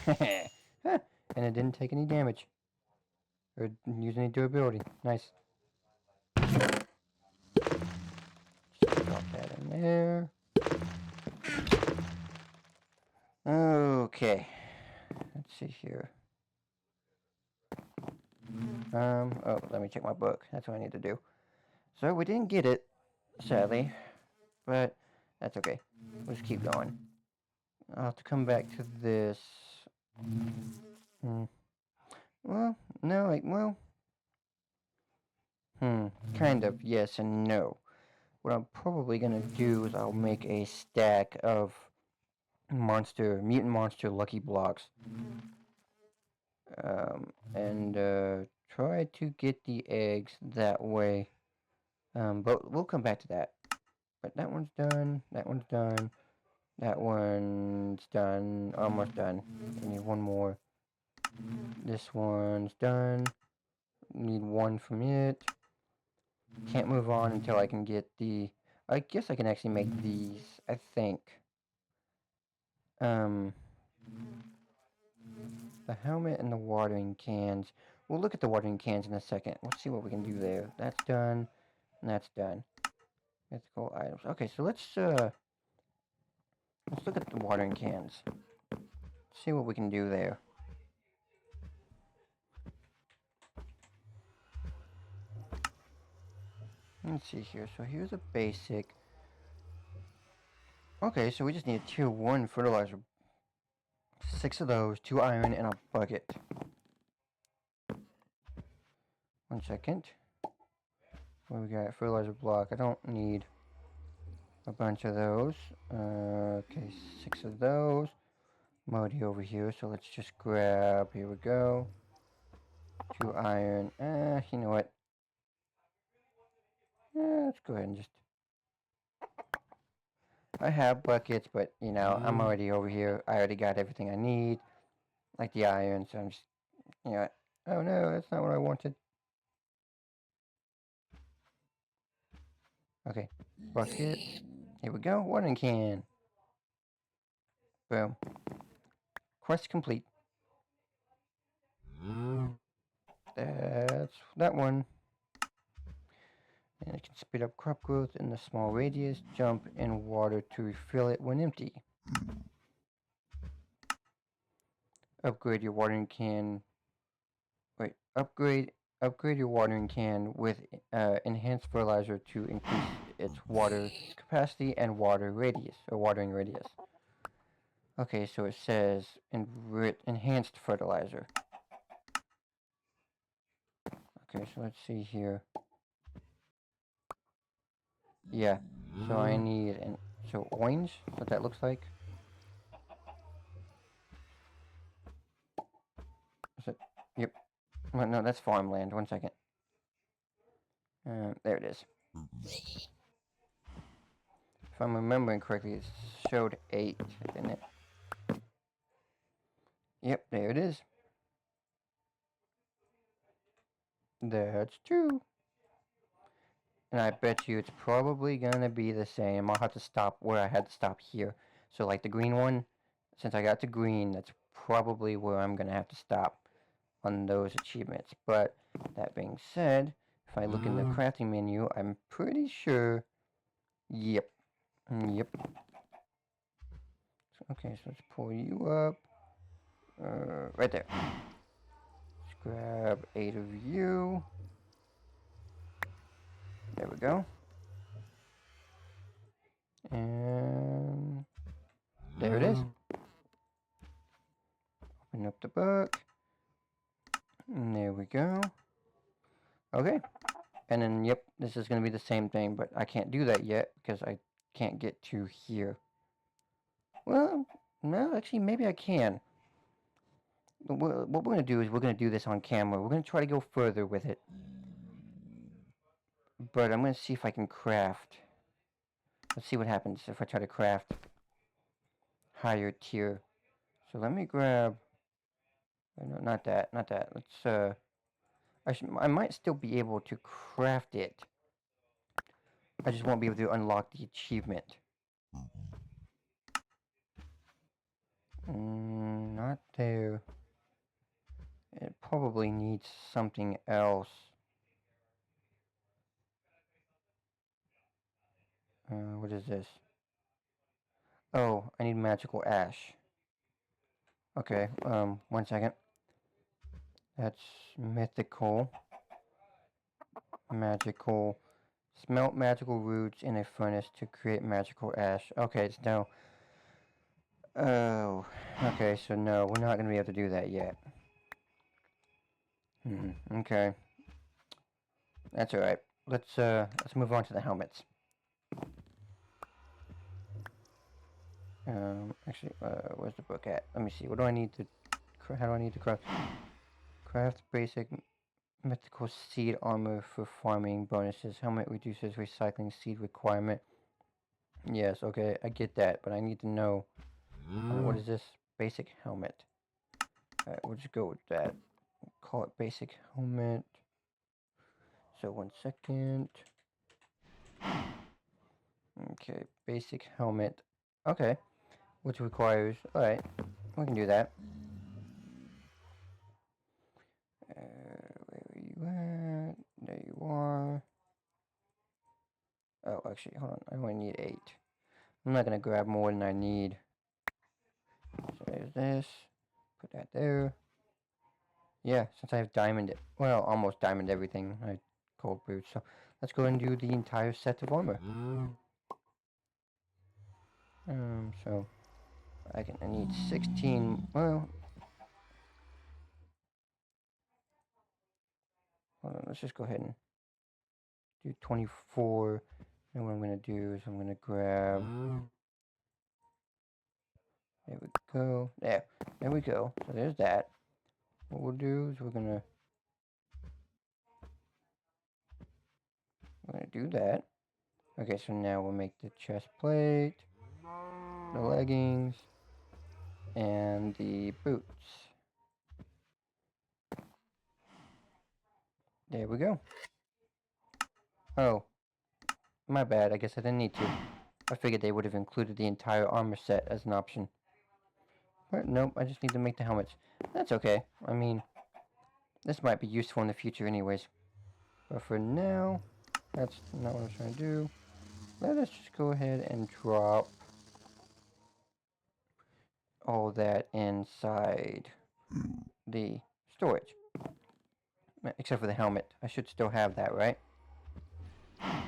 And it didn't take any damage. Or use any durability. Nice. Just drop that in there. Okay. Let's see here. Oh, let me check my book. That's what I need to do. So we didn't get it, sadly, but that's okay. We'll just keep going. I'll have to come back to this. Well, no, kind of, yes and no. What I'm probably gonna do is I'll make a stack of mutant monster lucky blocks. And try to get the eggs that way. But we'll come back to that. But that one's done, that one's done, that one's done, almost done. I need one more. This one's done. Need one from it. Can't move on until I can get the... I guess I can actually make these, I think. The helmet and the watering cans. We'll look at the watering cans in a second. Let's see what we can do there. That's done, and that's done. Mythical items. Okay, so let's look at the watering cans. See what we can do there. Let's see here. So here's a basic. Okay, so we just need a tier 1 fertilizer. 6 of those, 2 iron, and a bucket. 1 second. What we got? Fertilizer block. I don't need a bunch of those. Okay, 6 of those. Modi over here, so let's just grab. Here we go. 2 iron. You know what? Let's go ahead and just... I have buckets, but, you know, I'm already over here. I already got everything I need. Like the iron, so I'm just... You know what? Oh no, that's not what I wanted. Okay. Bucket. Here we go. Watering can. Boom. Quest complete. That's that one. And it can speed up crop growth in the small radius. Jump in water to refill it when empty. Upgrade your watering can. Wait. Upgrade your watering can with enhanced fertilizer to increase its water capacity and water radius, or watering radius. Okay, so it says enhanced fertilizer. Okay, so let's see here. Yeah, so I need so orange, what that looks like. Is it? Yep. Well, no, that's farmland. 1 second. There it is. If I'm remembering correctly, it showed 8, didn't it? Yep, there it is. That's 2. And I bet you it's probably gonna be the same. I'll have to stop where I had to stop here. So like the green one, since I got to green, that's probably where I'm gonna have to stop on those achievements. But that being said, if I look in the crafting menu, I'm pretty sure... Yep. Yep. Okay, so let's pull you up. Right there. Let's grab 8 of you. There we go. And there it is. Open up the book. And there we go. Okay. And then, yep, this is going to be the same thing, but I can't do that yet because I can't get to here. Well, no, actually, maybe I can. What we're going to do is we're going to do this on camera. We're going to try to go further with it. But I'm going to see if I can craft. Let's see what happens if I try to craft higher tier. So let me grab... No, not that. Let's, I might still be able to craft it. I just won't be able to unlock the achievement. Not there. It probably needs something else. What is this? Oh, I need magical ash. Okay, 1 second. That's mythical. Magical. Smelt magical roots in a furnace to create magical ash. Okay, it's now. Oh, okay, so no, we're not gonna be able to do that yet. Okay. That's alright. Let's move on to the helmets. Actually, where's the book at? Let me see. What do I need to... How do I need to craft? Craft basic mythical seed armor for farming bonuses. Helmet reduces recycling seed requirement. Yes, okay, I get that, but I need to know... what is this? Basic helmet. Alright, we'll just go with that. Call it basic helmet. So 1 second. Okay, basic helmet. Okay, which requires... Alright, we can do that. Where are you at? There you are. Oh, actually, hold on. I only need 8. I'm not going to grab more than I need. So there's this. Put that there. Yeah, since I have diamond... Well, almost diamond everything. I cold boots. So let's go and do the entire set of armor. So... I need 16... Well... Hold on, let's just go ahead and do 24. And what I'm going to do is I'm going to grab... There we go. There we go. So there's that. What we'll do is we're gonna do that. Okay, so now we'll make the chest plate, the leggings, and the boots. There we go. Oh, my bad. I guess I didn't need to. I figured they would have included the entire armor set as an option. But nope, I just need to make the helmets. That's okay. I mean, this might be useful in the future anyways. But for now, that's not what I'm trying to do. Let us just go ahead and drop all that inside the storage. Except for the helmet. I should still have that, right? I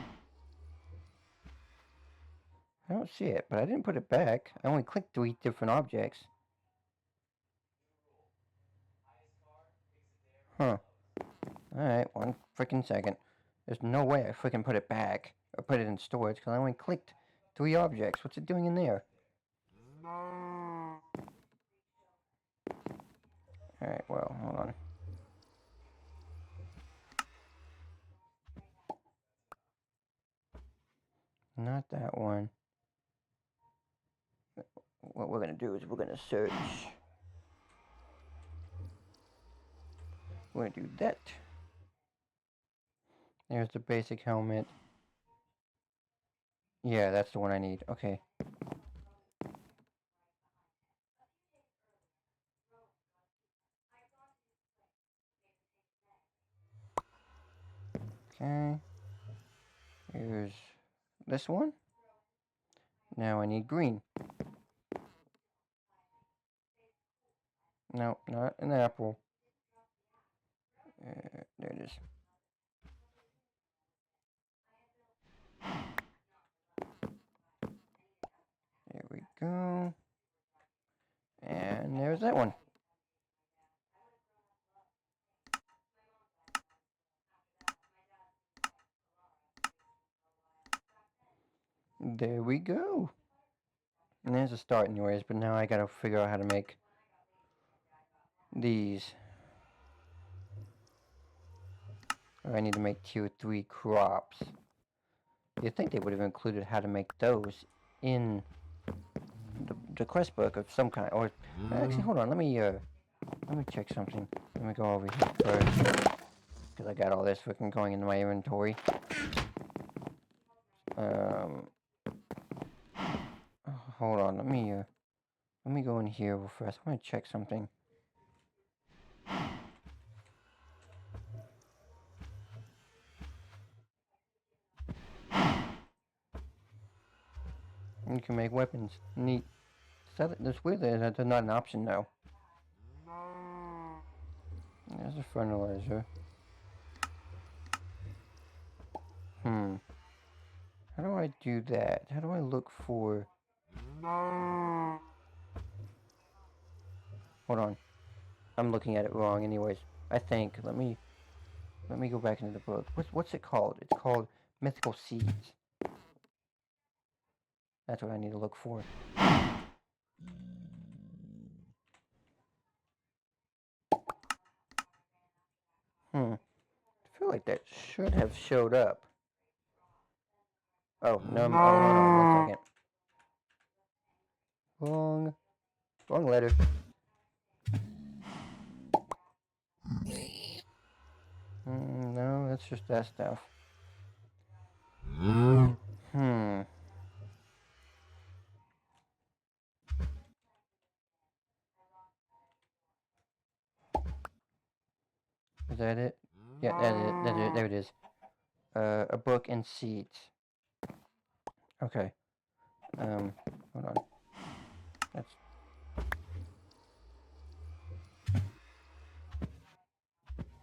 don't see it, but I didn't put it back. I only clicked 3 different objects. Huh. Alright, 1 freaking second. There's no way I freaking put it back. Or put it in storage, because I only clicked 3 objects. What's it doing in there? Alright, well, hold on. Not that one. What we're gonna do is we're gonna search. We're gonna do that. There's the basic helmet. Yeah, that's the one I need. Okay. Okay. Here's this one. Now I need green. No, not an apple. There it is. There we go. And there's that one. There we go. And there's a start anyways, but now I gotta figure out how to make these. Or I need to make tier 3 crops. You'd think they would have included how to make those in the quest book of some kind. Or actually, hold on. Let me check something. Let me go over here first, because I got all this freaking going into my inventory. Hold on. Let me Let me go in here real fast. I want to check something. You can make weapons. Neat. That's weird that that's not an option though. There's a fertilizer. How do I do that? How do I look for... Hold on. I'm looking at it wrong anyways. I think. Let me go back into the book. What's it called? It's called Mythical Seeds. That's what I need to look for. I feel like that should have showed up. Oh, no. Oh, hold on 1 second. Wrong letter. No, that's just that stuff. Is that it? Yeah, that's it. There it is. A book and seeds. Okay. Hold on. That's...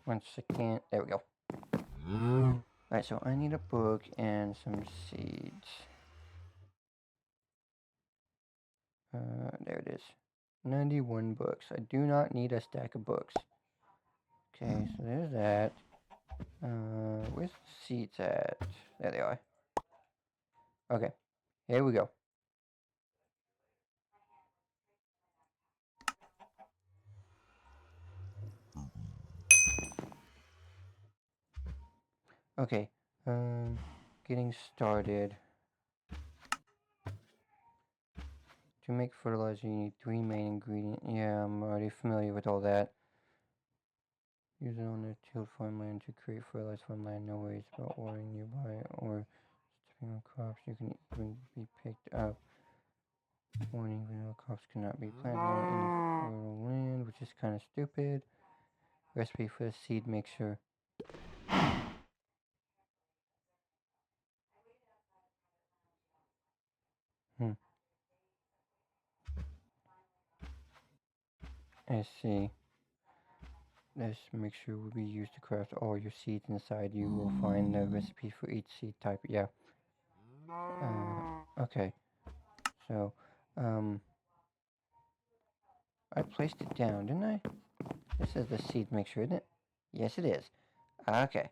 One second. There we go. Alright, so I need a book and some seeds. There it is. 91 books. I do not need a stack of books. Okay, so there's that. Where's the seeds at? There they are. Okay, here we go. Okay, getting started. To make fertilizer, you need 3 main ingredients. Yeah, I'm already familiar with all that. Use it on the tilled farmland to create fertilized farmland. No worries about watering nearby or stepping on crops. You can even be picked up. Warning, vanilla crops cannot be planted on any fertile land, which is kind of stupid. Recipe for the seed mixture. I see. This mixture will be used to craft all your seeds. Inside you will find the recipe for each seed type. Yeah. Okay. So, I placed it down, didn't I? This is the seed mixture, isn't it? Yes, it is. Okay.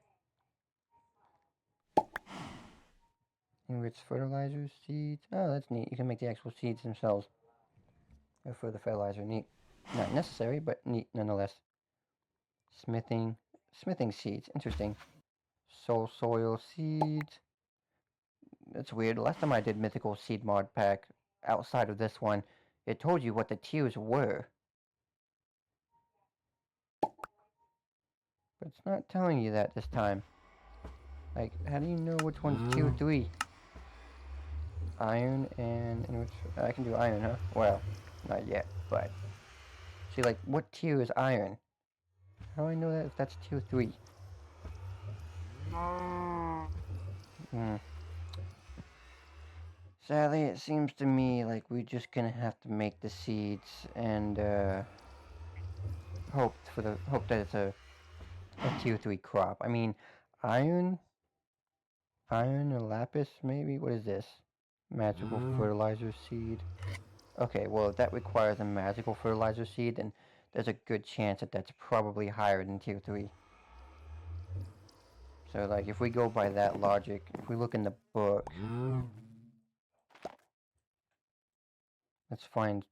Enriched fertilizers, seeds. Oh, that's neat. You can make the actual seeds themselves. For the fertilizer, neat. Not necessary, but neat nonetheless. Smithing seeds. Interesting. Soil seeds. That's weird. Last time I did Mythical Seed Mod Pack, outside of this one, it told you what the tiers were. But it's not telling you that this time. Like, how do you know which one's tier 3? Iron and which... I can do iron, huh? Well, not yet, but... See, like, what tier is iron? How do I know that if that's tier 3? Sadly, it seems to me like we're just gonna have to make the seeds and hope that it's a tier 3 crop. I mean, iron and lapis maybe. What is this? Magical fertilizer seed. Okay, well if that requires a magical fertilizer seed, then there's a good chance that that's probably higher than tier 3. So like if we go by that logic, if we look in the book, let's find...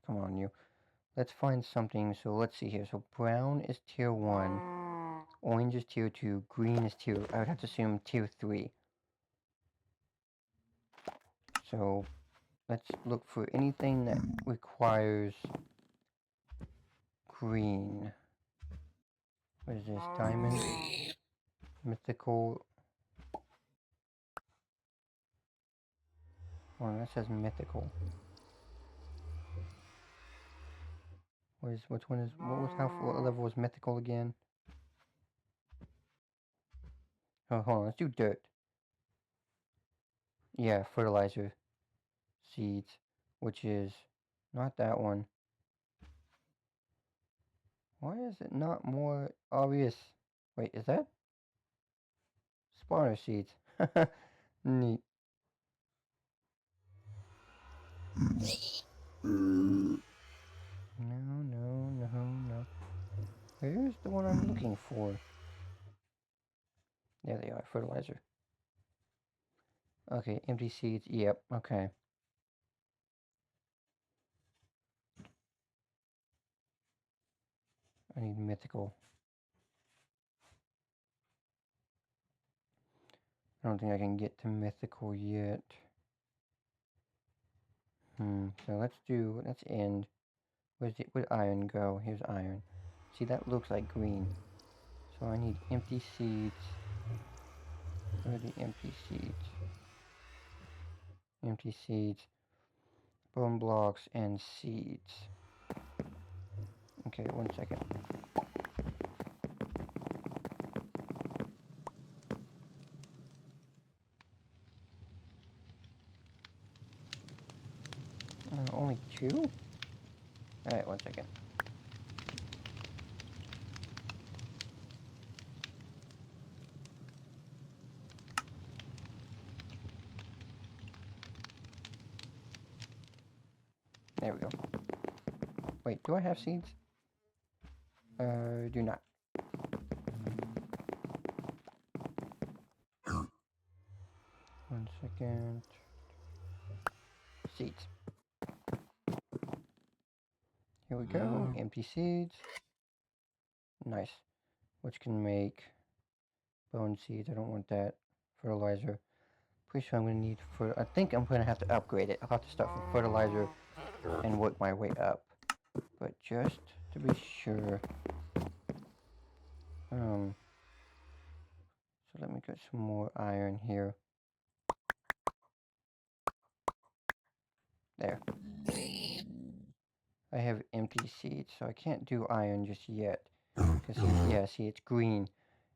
Come on, you. Let's find something. So let's see here. So brown is tier 1. Orange is tier 2. Green is tier... I would have to assume tier 3. So let's look for anything that requires green. What is this? Diamond? Mythical... Oh, that says mythical. Which one is, what level was mythical again? Oh, hold on, let's do dirt. Yeah, fertilizer seeds, which is not that one. Why is it not more obvious? Wait, is that spawner seeds? Neat. No, no, no, no. Where's the one I'm looking for? There they are, fertilizer. Okay, empty seeds. Yep, okay. I need mythical. I don't think I can get to mythical yet. So let's end. Where'd iron go? Here's iron. See, that looks like green. So I need empty seeds. Where are the empty seeds? Empty seeds. Bone blocks and seeds. Okay, 1 second. Only 2? Alright, 1 second. There we go. Wait, do I have seeds? Do not. 1 second. Seeds. Here we go. Empty seeds. Nice. Which can make bone seeds. I don't want that. Fertilizer. Pretty sure I'm going to need I think I'm going to have to upgrade it. I'll have to start from fertilizer and work my way up. But just to be sure. So let me get some more iron here. There. I have empty seeds, so I can't do iron just yet. Because, yeah, see, it's green.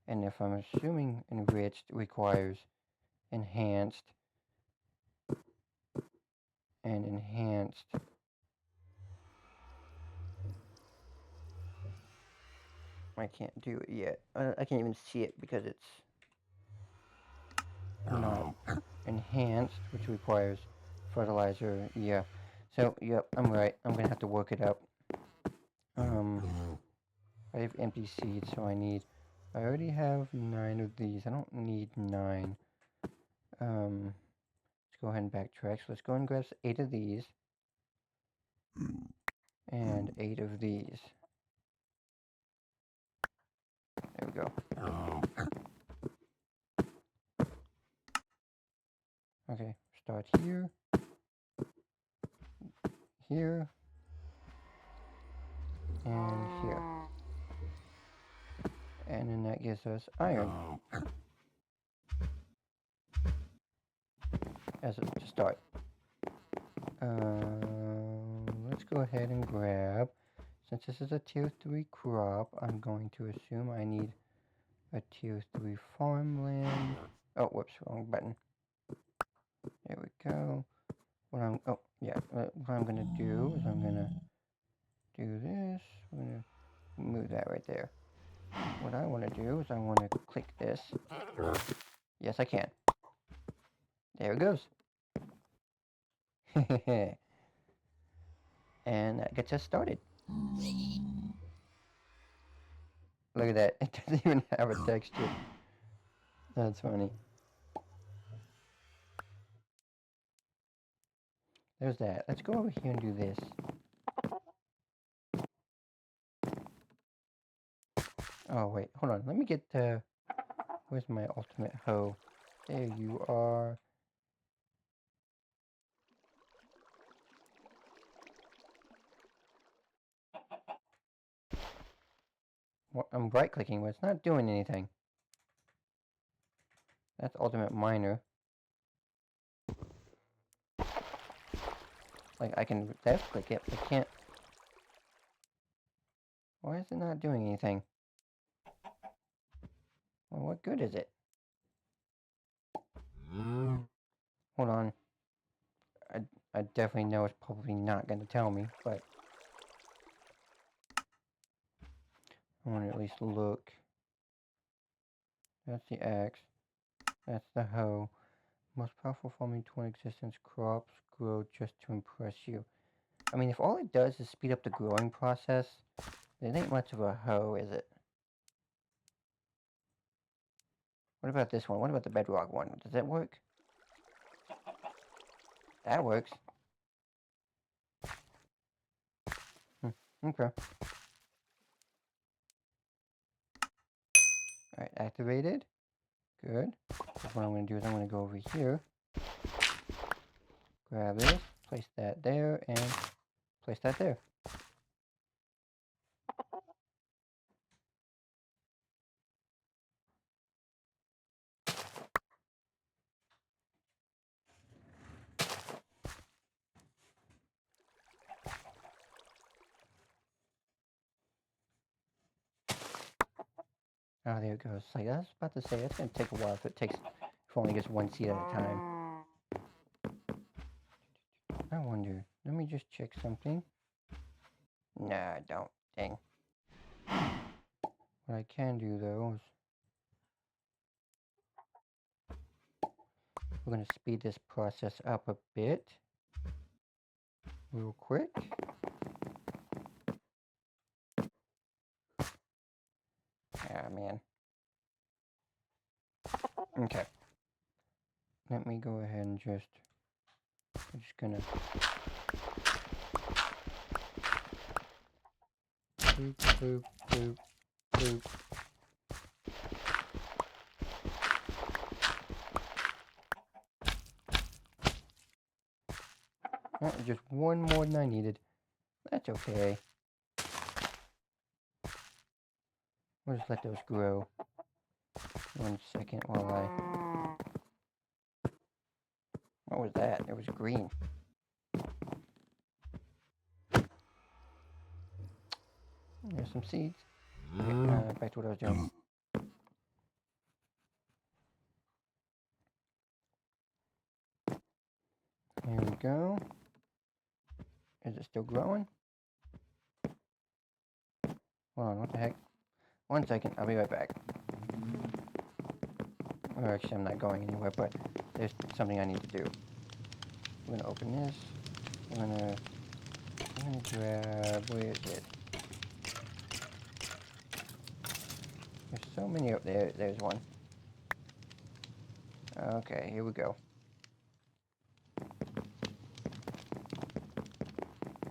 And if I'm assuming enriched requires enhanced. And enhanced. I can't do it yet. I can't even see it because it's not enhanced, which requires fertilizer. Yeah. So, yep, I'm right. I'm going to have to work it up. I have empty seeds, so I already have 9 of these. I don't need 9. Let's go ahead and backtrack. So let's go and grab 8 of these. And 8 of these. There we go. Okay, start here. Here. And here. And then that gives us iron. As a to start. Let's go ahead and grab, since this is a tier 3 crop, I'm going to assume I need a tier 3 farmland. Oh, whoops, wrong button. There we go. What I'm gonna do is I'm gonna do this. I'm gonna move that right there. What I want to do is I want to click this. Yes, I can. There it goes. And that gets us started. Look at that. It doesn't even have a texture. That's funny. There's that. Let's go over here and do this. Oh, wait. Hold on. Let me get the... Where's my ultimate hoe? There you are. What, I'm right-clicking, but it's not doing anything. That's ultimate miner. Like, I can left-click it, but I can't... Why is it not doing anything? Well, what good is it? Hold on. I definitely know it's probably not going to tell me, but I want to at least look. That's the axe. That's the hoe. Most powerful farming tool in existence. Crops grow just to impress you. I mean, if all it does is speed up the growing process, it ain't much of a hoe, is it? What about this one? What about the bedrock one? Does that work? That works. Okay. Alright, activated. Good. So what I'm going to do is I'm going to go over here. Grab this. Place that there. And place that there. Oh, there it goes. Like I was about to say, it's going to take a while if it only gets one seed at a time. I wonder. Let me just check something. Nah, I don't. Dang. What I can do, though, is we're going to speed this process up a bit. Real quick. Ah, man. Okay. Let me go ahead and I'm just gonna boop, boop, boop, boop. Oh, just one more than I needed. That's okay. We'll just let those grow. 1 second while I... What was that? It was green. There's some seeds. Okay, back to what I was doing. Here we go. Is it still growing? Hold on, what the heck? 1 second, I'll be right back. Or actually, I'm not going anywhere, but there's something I need to do. I'm gonna open this. I'm gonna grab... Where is it? There's so many up there. There's one. Okay, here we go.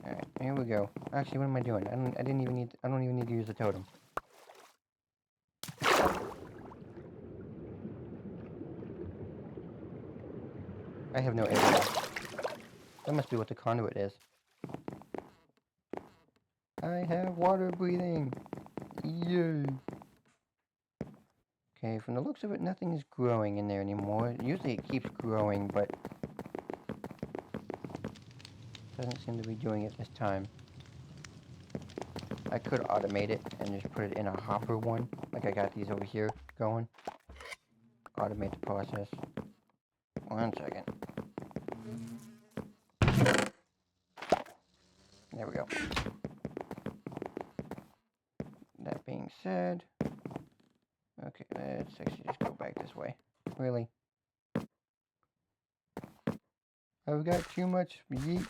Alright, here we go. Actually, what am I doing? I don't even need to use the totem. I have no idea. That must be what the conduit is. I have water breathing. Yay. Okay, from the looks of it, nothing is growing in there anymore. Usually it keeps growing, but doesn't seem to be doing it this time. I could automate it and just put it in a hopper one, like I got these over here going. Automate the process. 1 second. There we go. That being said, okay, let's actually just go back this way. Really? I've got too much yeet.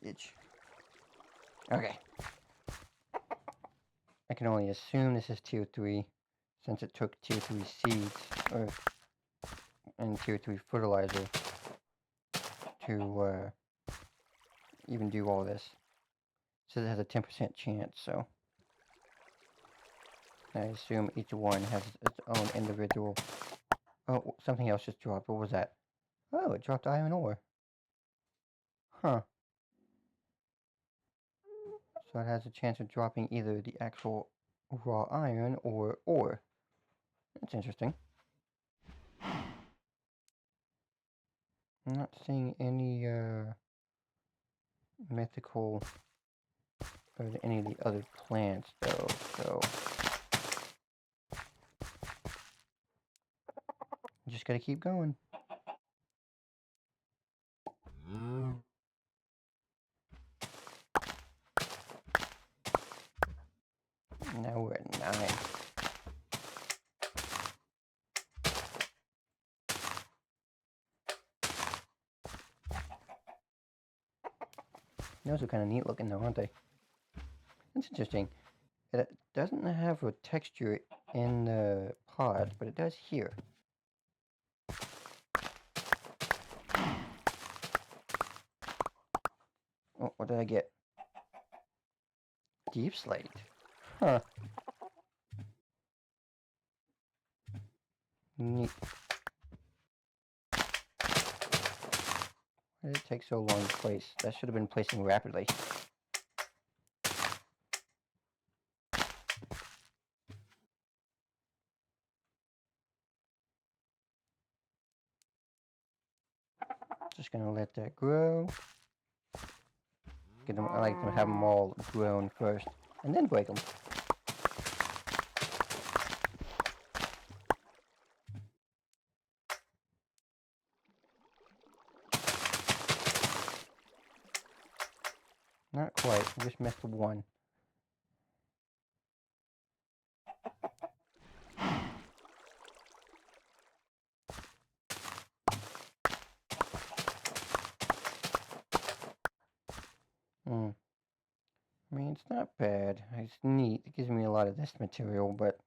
Itch. Okay. I can only assume this is tier 3, since it took tier 3 seeds, and tier 3 fertilizer to even do all this. So it has a 10% chance, so I assume each one has its own individual... Oh, something else just dropped. What was that? Oh, it dropped iron ore. Huh. So it has a chance of dropping either the actual raw iron or ore. That's interesting. I'm not seeing any mythical or any of the other plants though, so just gotta keep going. Now we're at 9. Those are kind of neat looking though, aren't they? That's interesting. It doesn't have a texture in the pod, but it does here. Oh, what did I get? Deep slate. Huh. Neat. Why did it take so long to place? That should have been placing rapidly. Just gonna let that grow. Get them, I like to have them all grown first, and then break them. Not quite. I just missed one. I mean, it's not bad. It's neat. It gives me a lot of this material, but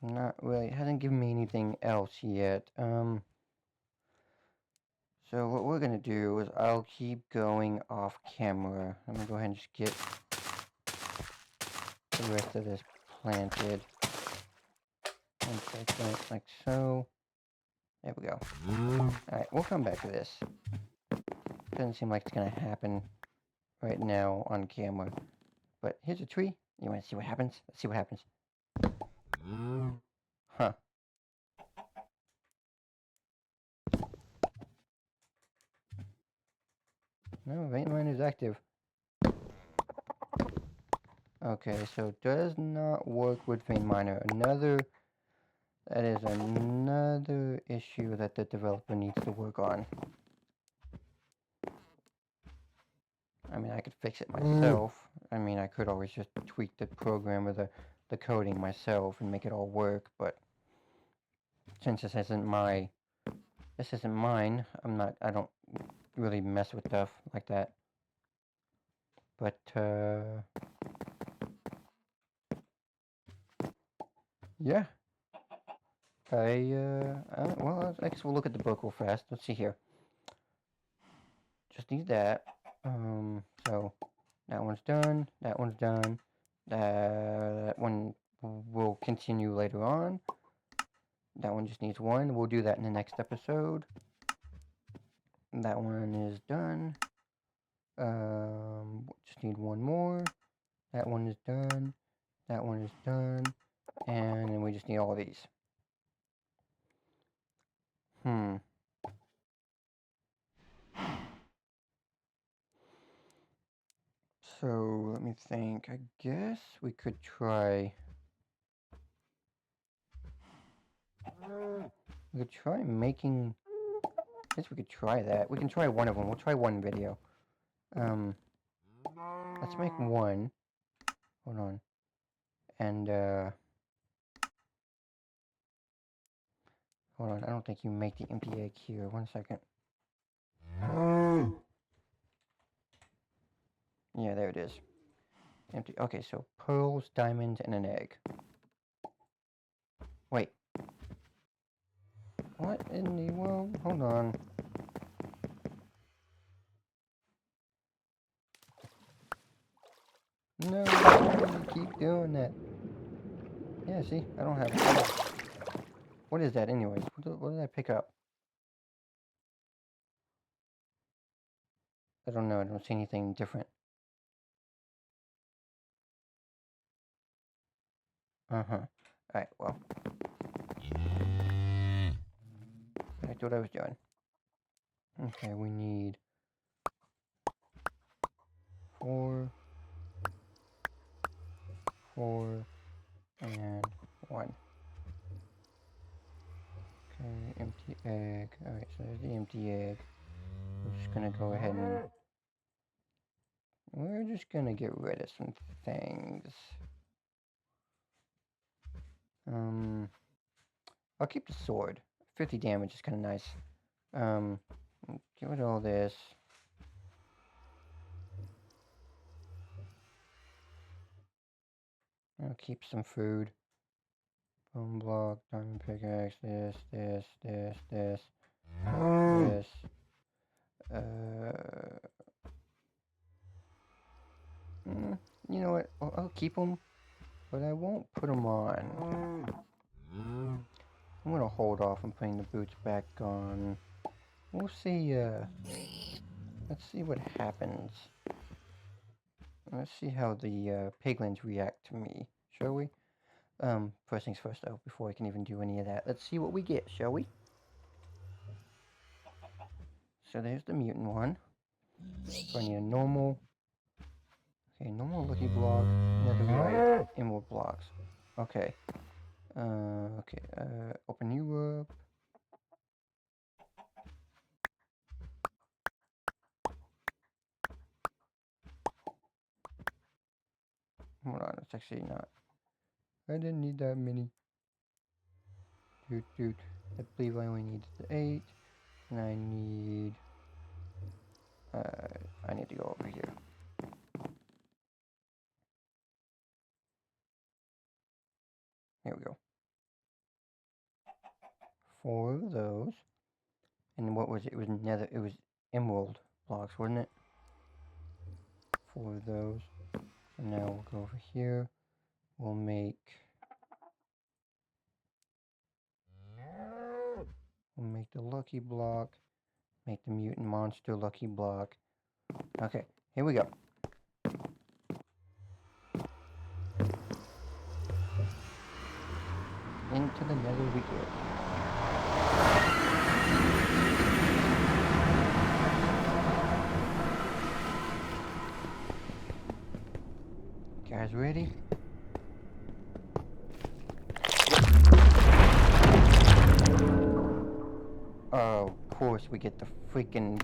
not really. It hasn't given me anything else yet. So what we're gonna do is I'll keep going off camera. I'm gonna go ahead and just get the rest of this planted. 1 second, like so. There we go. Alright, we'll come back to this. Doesn't seem like it's gonna happen right now on camera. But here's a tree. You wanna see what happens? Let's see what happens. Huh. No, vein mine is active. Okay, so does not work with vein miner. That is another issue that the developer needs to work on. I mean, I could fix it myself. I mean, I could always just tweak the program or the coding myself and make it all work, but since this isn't mine, I don't really mess with stuff like that. But, yeah. Well, I guess we'll look at the book real fast. Let's see here. Just need that. So that one's done. That one's done. That one will continue later on. That one just needs one. We'll do that in the next episode. That one is done. Just need one more. That one is done. That one is done. And then we just need all of these. So, let me think. I guess we could try... We could try making... I guess we could try that. We can try one of them. We'll try one video. Let's make one. Hold on. And, hold on. I don't think you make the empty egg here. 1 second. Yeah, there it is. Empty. Okay, so pearls, diamonds, and an egg. Wait. What in the world? Hold on. No, you keep doing that. Yeah, see? I don't have it. What is that anyways? What did I pick up? I don't know. I don't see anything different. Uh-huh. Alright, well. exactly what I was doing. Okay, we need 4, 4, and 1. Okay, empty egg. Alright, so there's the empty egg. We're just gonna go ahead and we're just gonna get rid of some things. I'll keep the sword. 50 damage is kind of nice. Get rid of all this. I'll keep some food. Bone block, diamond pickaxe, this. You know what? I'll keep them, but I won't put them on. I'm gonna hold off on putting the boots back on. We'll see, let's see what happens. Let's see how the piglins react to me, shall we? First things first though, before I can even do any of that, let's see what we get, shall we? So there's the mutant one. So I need a normal. Okay, normal lucky block, netherite, emerald blocks. Okay. Open you up. Hold on, it's actually not. I didn't need that many. Dude. I believe I only need the 8. And I need to go over here. Here we go. 4 of those. And what was it? It was emerald blocks, wasn't it? 4 of those. So now we'll go over here. We'll make the lucky block. Make the mutant monster lucky block. Okay, here we go. Into the nether we go. Guys ready? Oh, of course we get the freaking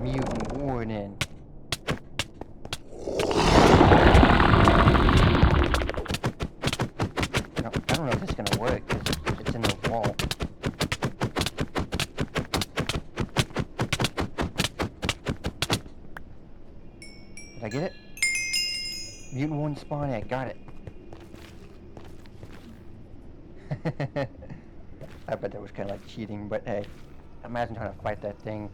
mutant warden. No, I don't know if this is gonna work because it's in the wall. Did I get it? Mutant warden spawn egg, got it. I bet that was kind of like cheating, but hey, imagine trying to fight that thing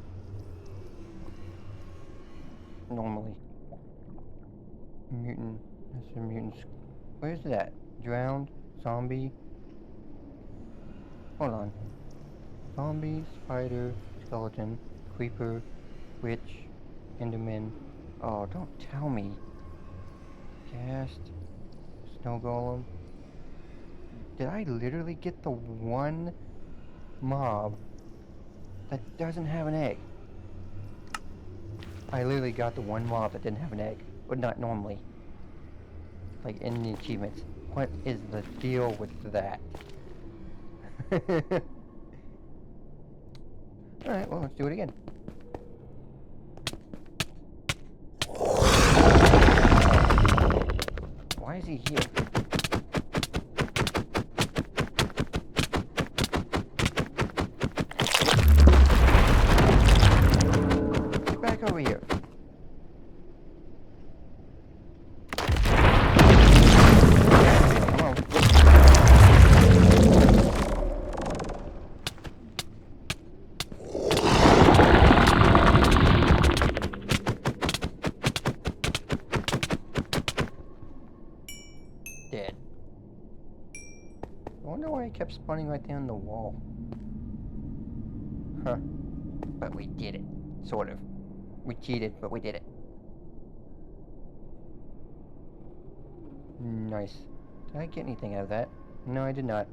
normally. Mutant, that's a mutant. Where's that? Drowned? Zombie? Hold on. Zombie, spider, skeleton, creeper, witch, enderman. Oh, don't tell me. Ghast, snow golem. Did I literally get the one mob that doesn't have an egg? I literally got the one mob that didn't have an egg, but not normally. Like in the achievements. What is the deal with that? Alright, well, let's do it again. Why is he here? Get back over here. Come on. Dead. I wonder why he kept spawning right there on the wall. Huh. But we did it. Sort of. We cheated, but we did it. Nice. Did I get anything out of that? No, I did not.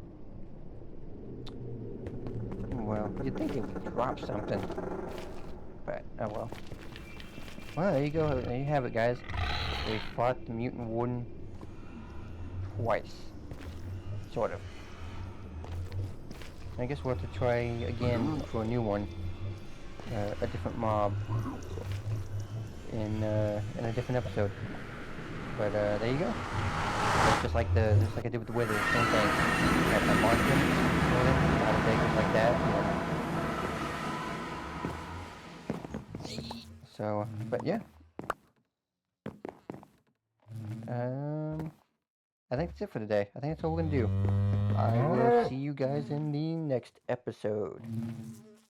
Well, you'd think it would drop something. But, oh well. Well, there you go. There you have it, guys. We fought the mutant warden twice. Sort of. I guess we'll have to try again for a new one. A different mob. In a different episode. But there you go. Just like I did with the wither, same thing. Got that monster, out of Vegas like that. So, but yeah. I think that's it for today. I think that's all we're gonna do. I will see you guys in the next episode.